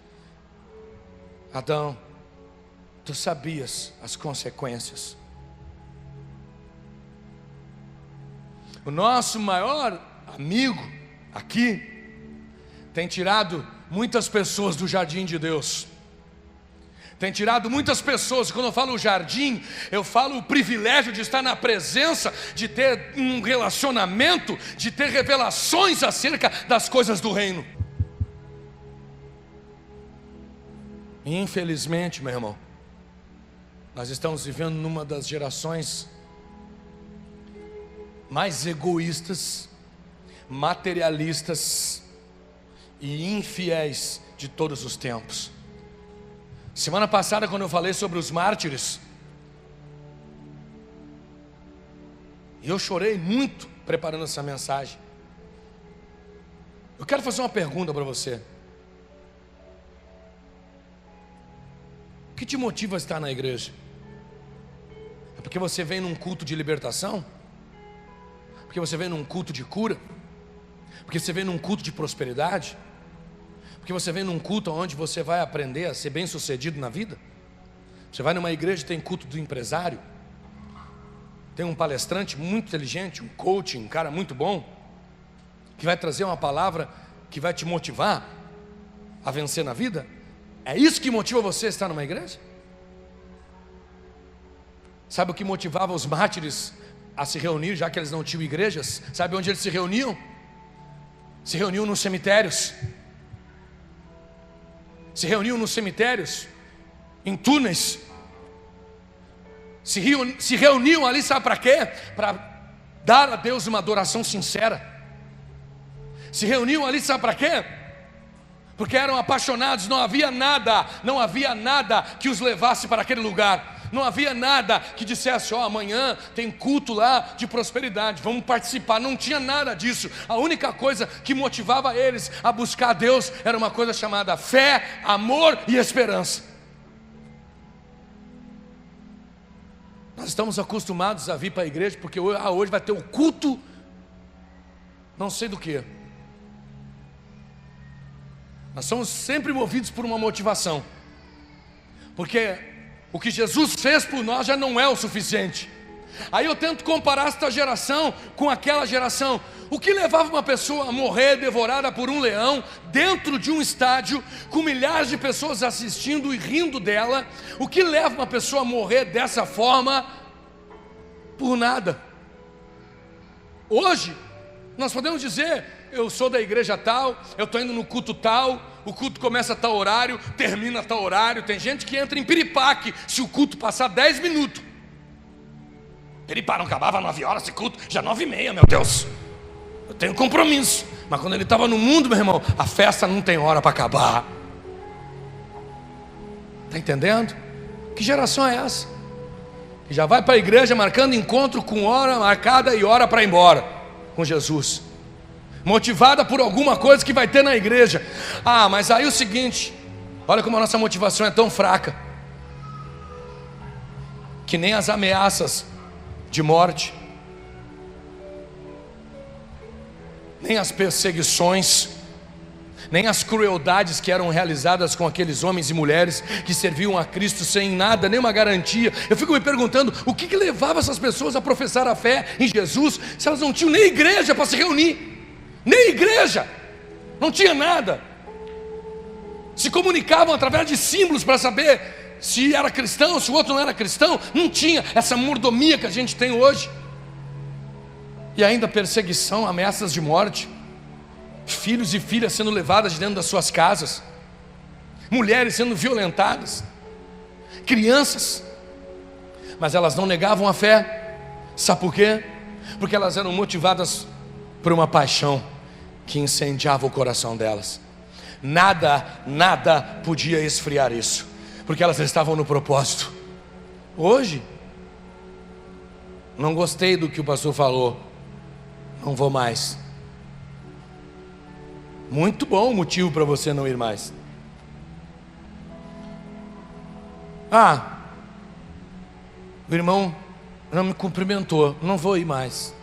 Adão, tu sabias as consequências. O nosso maior amigo aqui tem tirado muitas pessoas do jardim de Deus. Tem tirado muitas pessoas. Quando eu falo jardim, eu falo o privilégio de estar na presença, de ter um relacionamento, de ter revelações acerca das coisas do reino. E infelizmente, meu irmão, nós estamos vivendo numa das gerações mais egoístas, materialistas e infiéis de todos os tempos. Semana passada, quando eu falei sobre os mártires, eu chorei muito preparando essa mensagem. Eu quero fazer uma pergunta para você. O que te motiva a estar na igreja? É porque você vem num culto de libertação? Porque você vem num culto de cura? Porque você vem num culto de prosperidade? Porque você vem num culto onde você vai aprender a ser bem sucedido na vida? Você vai numa igreja e tem culto do empresário, tem um palestrante muito inteligente, um coach, um cara muito bom, que vai trazer uma palavra que vai te motivar a vencer na vida? É isso que motiva você a estar numa igreja? Sabe o que motivava os mártires a se reunir, já que eles não tinham igrejas? Sabe onde eles se reuniam? Se reuniam nos cemitérios. Se reuniam nos cemitérios, em túneis. Se reuniam ali, sabe para quê? Para dar a Deus uma adoração sincera. Se reuniam ali, sabe para quê? Porque eram apaixonados. Não havia nada que os levasse para aquele lugar. Não havia nada que dissesse: amanhã tem culto lá de prosperidade, vamos participar. Não tinha nada disso. A única coisa que motivava eles a buscar a Deus era uma coisa chamada fé, amor e esperança. Nós estamos acostumados a vir para a igreja porque hoje vai ter o culto não sei do que. Nós somos sempre movidos por uma motivação, porque o que Jesus fez por nós já não é o suficiente. Aí eu tento comparar esta geração com aquela geração. O que levava uma pessoa a morrer devorada por um leão dentro de um estádio, com milhares de pessoas assistindo e rindo dela? O que leva uma pessoa a morrer dessa forma? Por nada. Hoje nós podemos dizer: eu sou da igreja tal, eu estou indo no culto tal, o culto começa a tal horário, termina a tal horário. Tem gente que entra em piripaque se o culto passar 10 minutos. Piripá, não acabava 9 horas esse culto? Já 9h30, meu Deus. Eu tenho compromisso. Mas quando ele estava no mundo, meu irmão, a festa não tem hora para acabar. Está entendendo? Que geração é essa? Que já vai para a igreja marcando encontro com hora marcada e hora para ir embora com Jesus, motivada por alguma coisa que vai ter na igreja. Mas aí o seguinte, olha como a nossa motivação é tão fraca, que nem as ameaças de morte, nem as perseguições, nem as crueldades que eram realizadas com aqueles homens e mulheres que serviam a Cristo sem nada, nenhuma garantia. Eu fico me perguntando, o que levava essas pessoas a professar a fé em Jesus, se elas não tinham nem igreja para se reunir, nem igreja, não tinha nada, se comunicavam através de símbolos para saber se era cristão, se o outro não era cristão, não tinha essa mordomia que a gente tem hoje, e ainda perseguição, ameaças de morte, filhos e filhas sendo levadas de dentro das suas casas, mulheres sendo violentadas, crianças, mas elas não negavam a fé. Sabe por quê? Porque elas eram motivadas por uma paixão que incendiava o coração delas. Nada podia esfriar isso, porque elas estavam no propósito. Hoje, não gostei do que o pastor falou, não vou mais. Muito bom o motivo para você não ir mais. O irmão não me cumprimentou, não vou ir mais.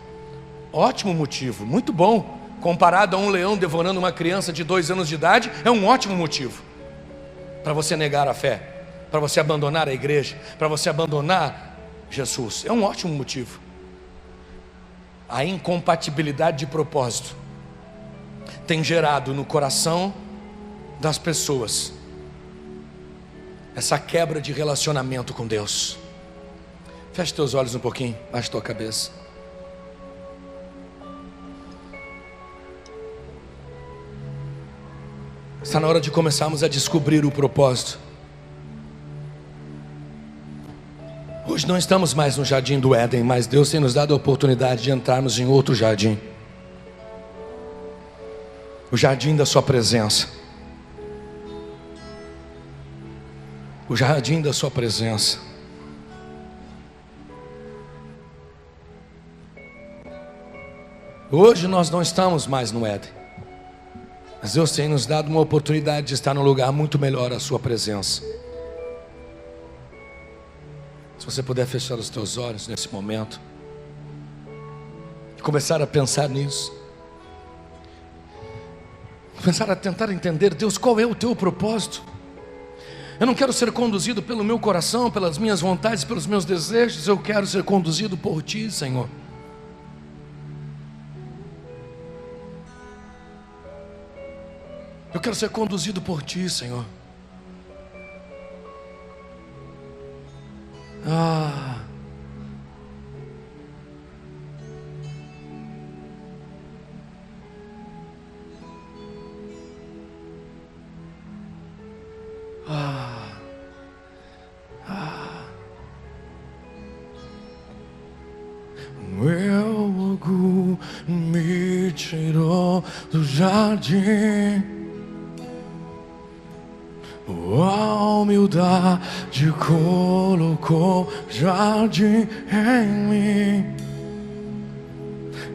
Ótimo motivo, muito bom. Comparado a um leão devorando uma criança de 2 anos de idade, é um ótimo motivo para você negar a fé, para você abandonar a igreja, para você abandonar Jesus. É um ótimo motivo. A incompatibilidade de propósito tem gerado no coração das pessoas essa quebra de relacionamento com Deus. Feche teus olhos um pouquinho, baixa tua cabeça. Está na hora de começarmos a descobrir o propósito. Hoje não estamos mais no jardim do Éden, mas Deus tem nos dado a oportunidade de entrarmos em outro jardim, o jardim da sua presença. O jardim da sua presença. Hoje nós não estamos mais no Éden, mas Deus tem nos dado uma oportunidade de estar num lugar muito melhor, a sua presença. Se você puder fechar os teus olhos nesse momento e começar a pensar nisso, começar a tentar entender, Deus, qual é o teu propósito? Eu não quero ser conduzido pelo meu coração, pelas minhas vontades, pelos meus desejos. Eu quero ser conduzido por Ti, Senhor. Eu quero ser conduzido por Ti, Senhor. Meu orgulho me tirou do jardim, a humildade colocou jardim em mim.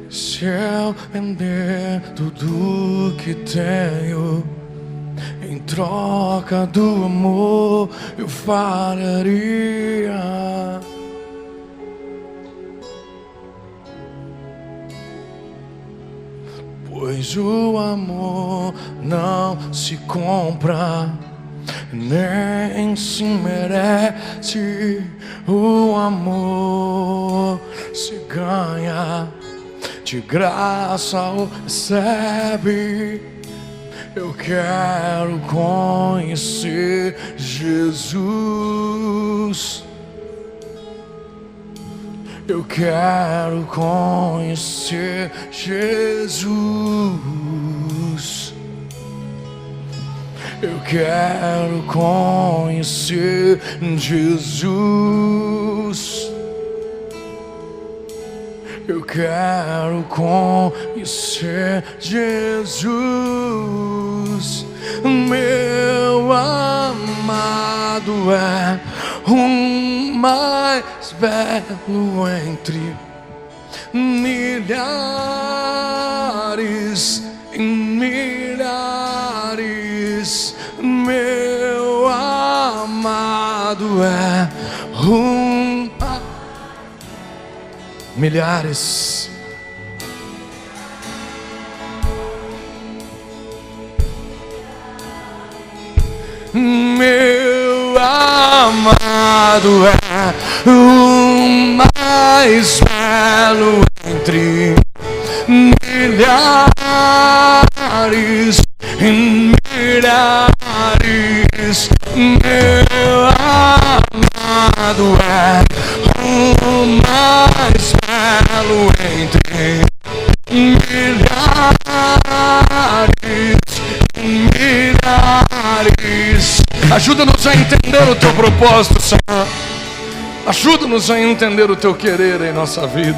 Se eu vender tudo que tenho, em troca do amor eu faria. Pois o amor não se compra, nem se merece. O amor se ganha, de graça o recebe. Eu quero conhecer Jesus. Eu quero conhecer Jesus. Eu quero conhecer Jesus. Eu quero conhecer Jesus. Meu amado é o mais belo entre milhares e milhares. Meu amado é milhares. é o mais belo entre milhares e milhares. Meu amado é o mais belo entre milhares e milhares. Ajuda-nos a entender o teu propósito, Senhor. Ajuda-nos a entender o teu querer em nossa vida.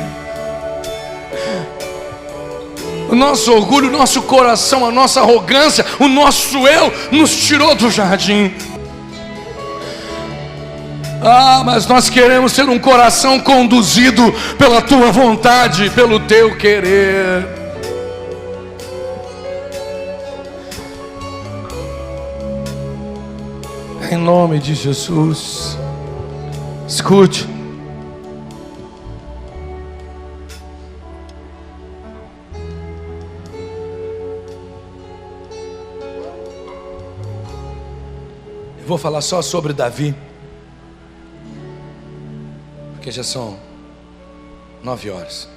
O nosso orgulho, o nosso coração, a nossa arrogância, o nosso eu nos tirou do jardim. Mas nós queremos ter um coração conduzido pela tua vontade, pelo teu querer. Em nome de Jesus. Escute. Eu vou falar só sobre Davi, porque já são 9 horas.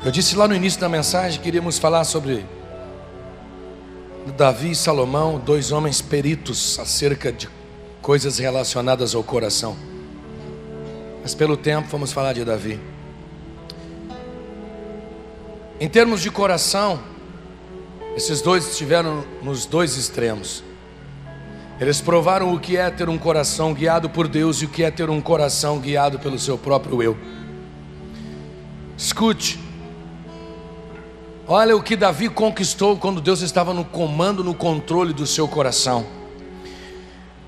Eu disse lá no início da mensagem que iríamos falar sobre Davi e Salomão, 2 homens peritos acerca de coisas relacionadas ao coração. Mas pelo tempo vamos falar de Davi. Em termos de coração, esses dois estiveram nos 2 extremos. Eles provaram o que é ter um coração guiado por Deus e o que é ter um coração guiado pelo seu próprio eu. Escute. Olha o que Davi conquistou quando Deus estava no comando, no controle do seu coração.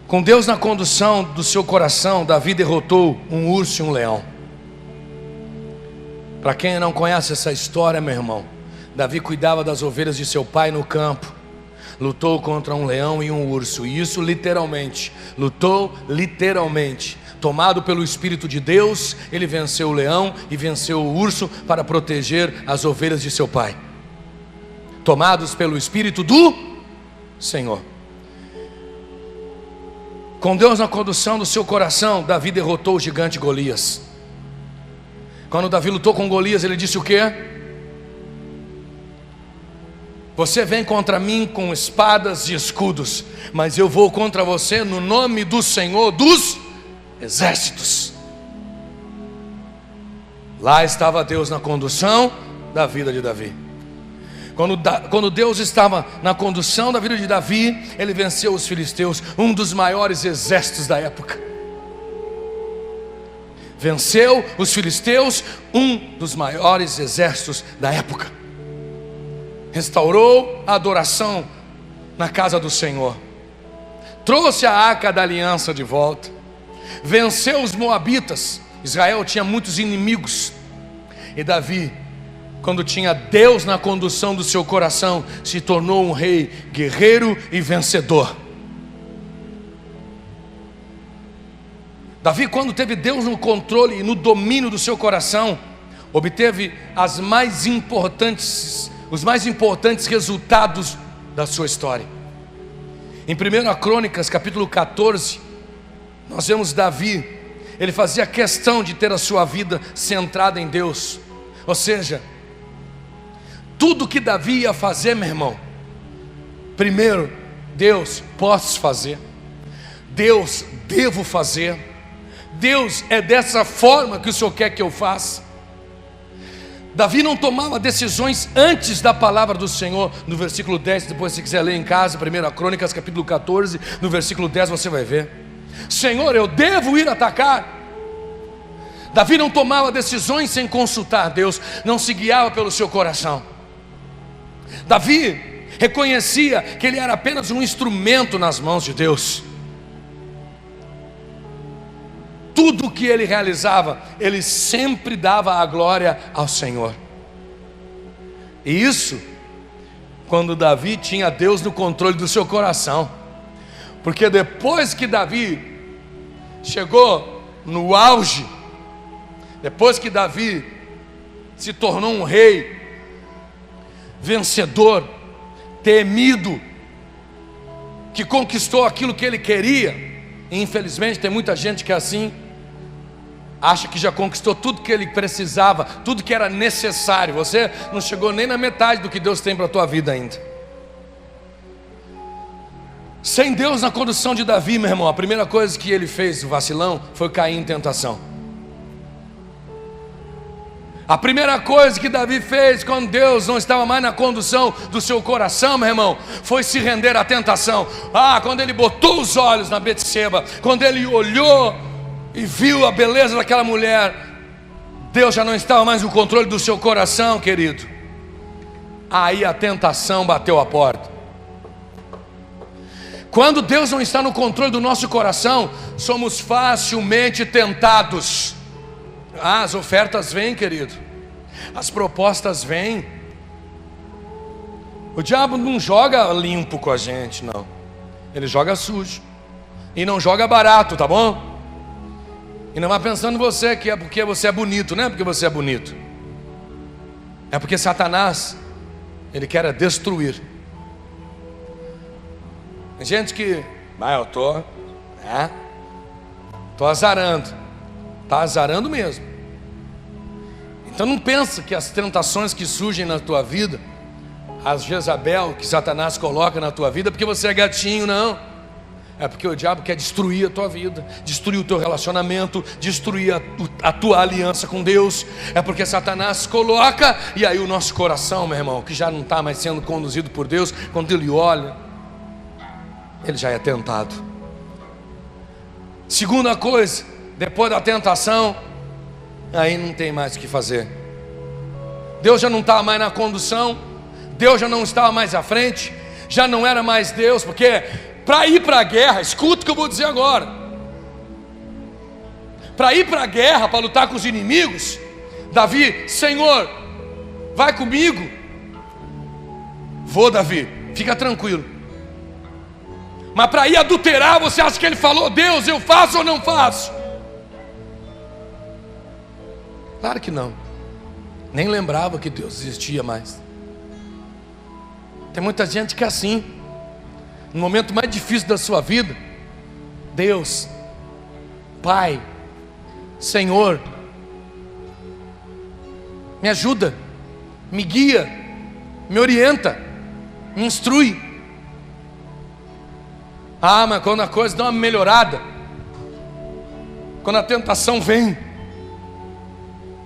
Com Deus na condução do seu coração, Davi derrotou um urso e um leão. Para quem não conhece essa história, meu irmão, Davi cuidava das ovelhas de seu pai no campo. Lutou contra um leão e um urso. E isso literalmente, lutou literalmente. Tomado pelo Espírito de Deus, ele venceu o leão e venceu o urso para proteger as ovelhas de seu pai. Tomados pelo Espírito do Senhor. Com Deus na condução do seu coração, Davi derrotou o gigante Golias. Quando Davi lutou com Golias, ele disse o quê? Você vem contra mim com espadas e escudos, mas eu vou contra você no nome do Senhor dos exércitos. Lá estava Deus na condução da vida de Davi. Quando Deus estava na condução da vida de Davi, ele venceu os filisteus, um dos maiores exércitos da época. Venceu os filisteus, um dos maiores exércitos da época. Restaurou a adoração na casa do Senhor. Trouxe a arca da aliança de volta. Venceu os moabitas. Israel tinha muitos inimigos. E Davi, quando tinha Deus na condução do seu coração, se tornou um rei guerreiro e vencedor. Davi, quando teve Deus no controle e no domínio do seu coração, obteve os mais importantes resultados da sua história. Em 1 Crônicas, capítulo 14, nós vemos Davi, ele fazia questão de ter a sua vida centrada em Deus. Ou seja, tudo que Davi ia fazer, meu irmão, primeiro, Deus, posso fazer. Deus, devo fazer. Deus, é dessa forma que o Senhor quer que eu faça. Davi não tomava decisões antes da palavra do Senhor. No versículo 10, depois se quiser ler em casa, 1 Crônicas capítulo 14, no versículo 10 você vai ver: Senhor, eu devo ir atacar. Davi não tomava decisões sem consultar Deus, não se guiava pelo seu coração. Davi reconhecia que ele era apenas um instrumento nas mãos de Deus. Tudo que ele realizava, ele sempre dava a glória ao Senhor. E isso, quando Davi tinha Deus no controle do seu coração. Porque depois que Davi chegou no auge, depois que Davi se tornou um rei vencedor, temido, que conquistou aquilo que ele queria, Infelizmente tem muita gente que é assim, acha que já conquistou tudo que ele precisava, tudo que era necessário. Você não chegou nem na metade do que Deus tem para a tua vida ainda. Sem Deus na condução de Davi, meu irmão, a primeira coisa que ele fez, o vacilão, foi cair em tentação. A primeira coisa que Davi fez quando Deus não estava mais na condução do seu coração, meu irmão, foi se render à tentação. Quando ele botou os olhos na Betseba, quando ele olhou e viu a beleza daquela mulher, Deus já não estava mais no controle do seu coração, querido. Aí a tentação bateu a porta. Quando Deus não está no controle do nosso coração, somos facilmente tentados. As ofertas vêm, querido. As propostas vêm. O diabo não joga limpo com a gente, não. Ele joga sujo. E não joga barato, tá bom? E não vá pensando você que é porque você é bonito. Não é porque você é bonito. É porque Satanás, ele quer destruir. Tem gente que, eu tô azarando. Está azarando mesmo. Então não pensa que as tentações que surgem na tua vida, as Jezabel que Satanás coloca na tua vida, porque você é gatinho, não. É porque o diabo quer destruir a tua vida, destruir o teu relacionamento, destruir a tua aliança com Deus. É porque Satanás coloca, e aí o nosso coração, meu irmão, que já não está mais sendo conduzido por Deus, quando ele olha, ele já é tentado. Segunda coisa, depois da tentação, aí não tem mais o que fazer. Deus já não estava mais na condução, Deus já não estava mais à frente, já não era mais Deus, porque para ir para a guerra, escuta o que eu vou dizer agora. Para ir para a guerra, para lutar com os inimigos, Davi, Senhor, vai comigo. Vou, Davi, fica tranquilo. Mas para ir adulterar, você acha que ele falou, Deus, eu faço ou não faço? Claro que não. Nem lembrava que Deus existia mais. Tem muita gente que é assim. No momento mais difícil da sua vida, Deus, Pai, Senhor, me ajuda, me guia, me orienta, me instrui. Mas quando a coisa dá uma melhorada, quando a tentação vem,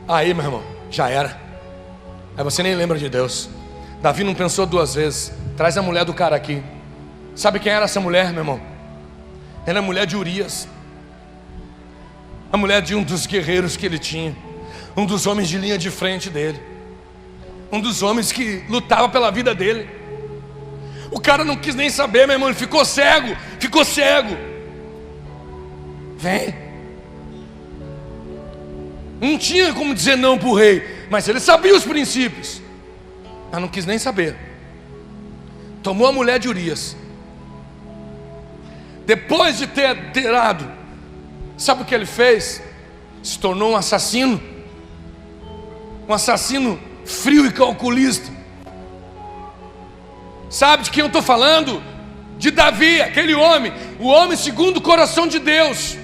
aí, meu irmão, já era. Aí você nem lembra de Deus. Davi não pensou duas vezes. Traz a mulher do cara aqui. Sabe quem era essa mulher, meu irmão? Era a mulher de Urias, a mulher de um dos guerreiros que ele tinha, um dos homens de linha de frente dele, um dos homens que lutava pela vida dele. O cara não quis nem saber, meu irmão, ele ficou cego. Vem. Não tinha como dizer não para o rei, mas ele sabia os princípios, mas não quis nem saber. Tomou a mulher de Urias. Depois de ter adulterado, sabe o que ele fez? Se tornou um assassino frio e calculista. Sabe de quem eu estou falando? De Davi, aquele homem, o homem segundo o coração de Deus.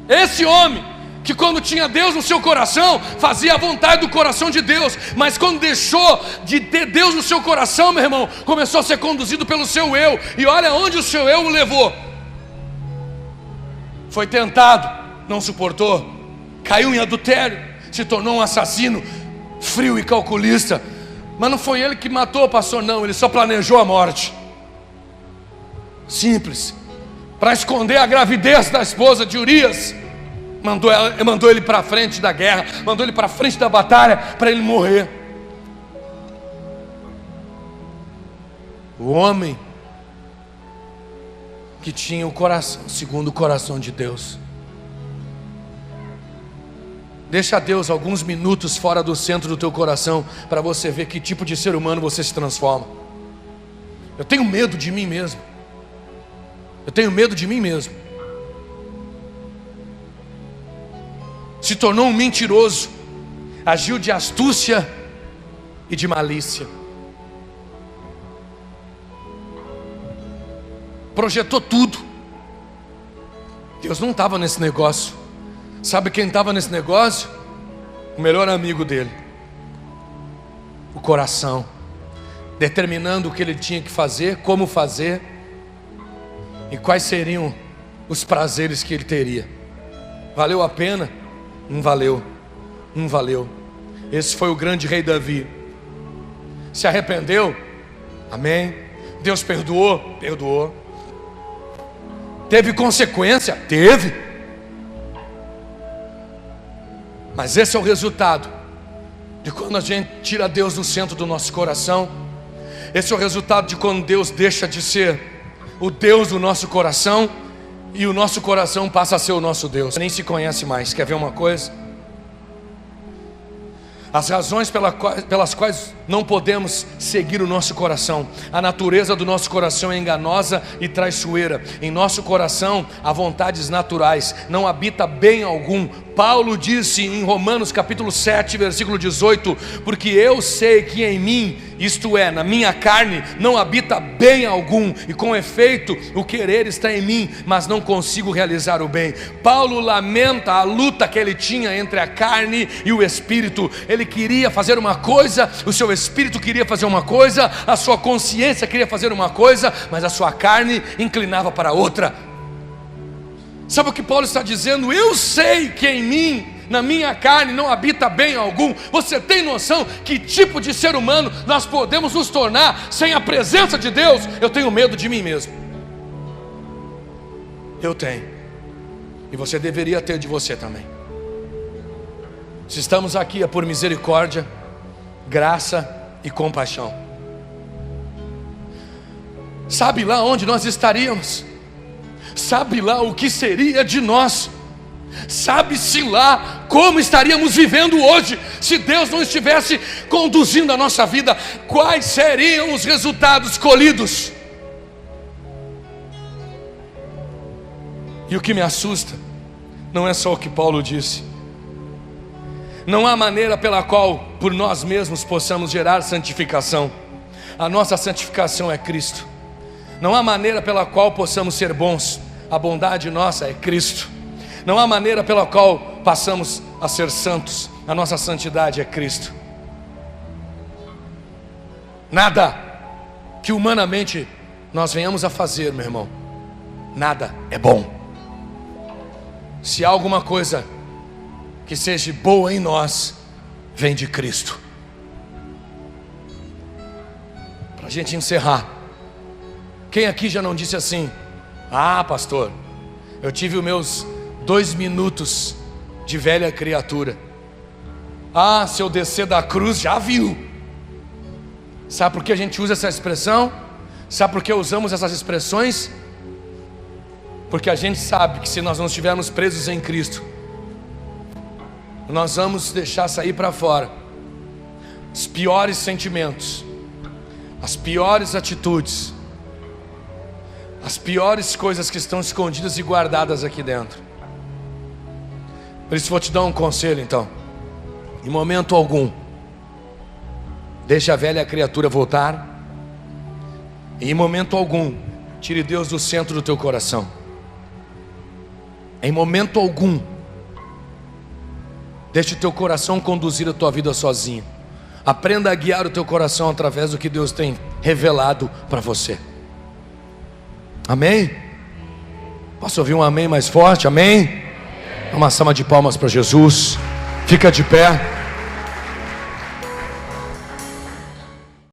Esse homem que quando tinha Deus no seu coração, fazia a vontade do coração de Deus, mas quando deixou de ter Deus no seu coração, meu irmão, começou a ser conduzido pelo seu eu, e olha onde o seu eu o levou. Foi tentado, não suportou, caiu em adultério, se tornou um assassino frio e calculista. Mas não foi ele que matou, pastor, não, ele só planejou a morte. Simples. Para esconder a gravidez da esposa de Urias, mandou ele para frente da guerra, mandou ele para frente da batalha, para ele morrer. O homem que tinha o coração segundo o coração de Deus. Deixa Deus alguns minutos fora do centro do teu coração, para você ver que tipo de ser humano você se transforma. Eu tenho medo de mim mesmo. Se tornou um mentiroso, agiu de astúcia e de malícia, projetou tudo, Deus não estava nesse negócio. Sabe quem estava nesse negócio? O melhor amigo dele, o coração, determinando o que ele tinha que fazer, como fazer e quais seriam os prazeres que ele teria. Valeu a pena? Não valeu, não valeu. Esse foi o grande rei Davi. Se arrependeu? Amém. Deus perdoou? Perdoou. Teve consequência? Teve. Mas esse é o resultado de quando a gente tira Deus do centro do nosso coração. Esse é o resultado de quando Deus deixa de ser o Deus do nosso coração e o nosso coração passa a ser o nosso Deus. Nem se conhece mais. Quer ver uma coisa? As razões pelas quais não podemos seguir o nosso coração. A natureza do nosso coração é enganosa e traiçoeira. Em nosso coração há vontades naturais, não habita bem algum. Paulo disse em Romanos capítulo 7, versículo 18: porque eu sei que em mim, isto é, na minha carne, não habita bem algum, e com efeito o querer está em mim, mas não consigo realizar o bem. Paulo lamenta a luta que ele tinha entre a carne e o espírito. Ele queria fazer uma coisa, o seu espírito queria fazer uma coisa, a sua consciência queria fazer uma coisa, mas a sua carne inclinava para outra. Sabe o que Paulo está dizendo? Eu sei que em mim, na minha carne, não habita bem algum. Você tem noção que tipo de ser humano nós podemos nos tornar sem a presença de Deus? Eu tenho medo de mim mesmo. Eu tenho. E você deveria ter de você também. Se estamos aqui é por misericórdia, graça e compaixão. Sabe lá onde nós estaríamos? Sabe lá o que seria de nós? Sabe-se lá como estaríamos vivendo hoje se Deus não estivesse conduzindo a nossa vida? Quais seriam os resultados colhidos? E o que me assusta não é só o que Paulo disse. Não há maneira pela qual por nós mesmos possamos gerar santificação. A nossa santificação é Cristo. Não há maneira pela qual possamos ser bons. A bondade nossa é Cristo. Não há maneira pela qual passamos a ser santos. A nossa santidade é Cristo. Nada que humanamente nós venhamos a fazer, meu irmão, nada é bom. Se há alguma coisa que seja boa em nós, vem de Cristo. Para a gente encerrar, quem aqui já não disse assim: ah, pastor, eu tive os meus 2 minutos de velha criatura. Ah, se eu descer da cruz, já viu. Sabe por que a gente usa essa expressão? Sabe por que usamos essas expressões? Porque a gente sabe que se nós não estivermos presos em Cristo, nós vamos deixar sair para fora os piores sentimentos, as piores atitudes, as piores coisas que estão escondidas e guardadas aqui dentro. Por isso vou te dar um conselho então. Em momento algum, deixe a velha criatura voltar. E em momento algum, tire Deus do centro do teu coração. Em momento algum, deixe o teu coração conduzir a tua vida sozinho. Aprenda a guiar o teu coração através do que Deus tem revelado para você. Amém? Posso ouvir um amém mais forte? Amém? Uma salva de palmas para Jesus. Fica de pé.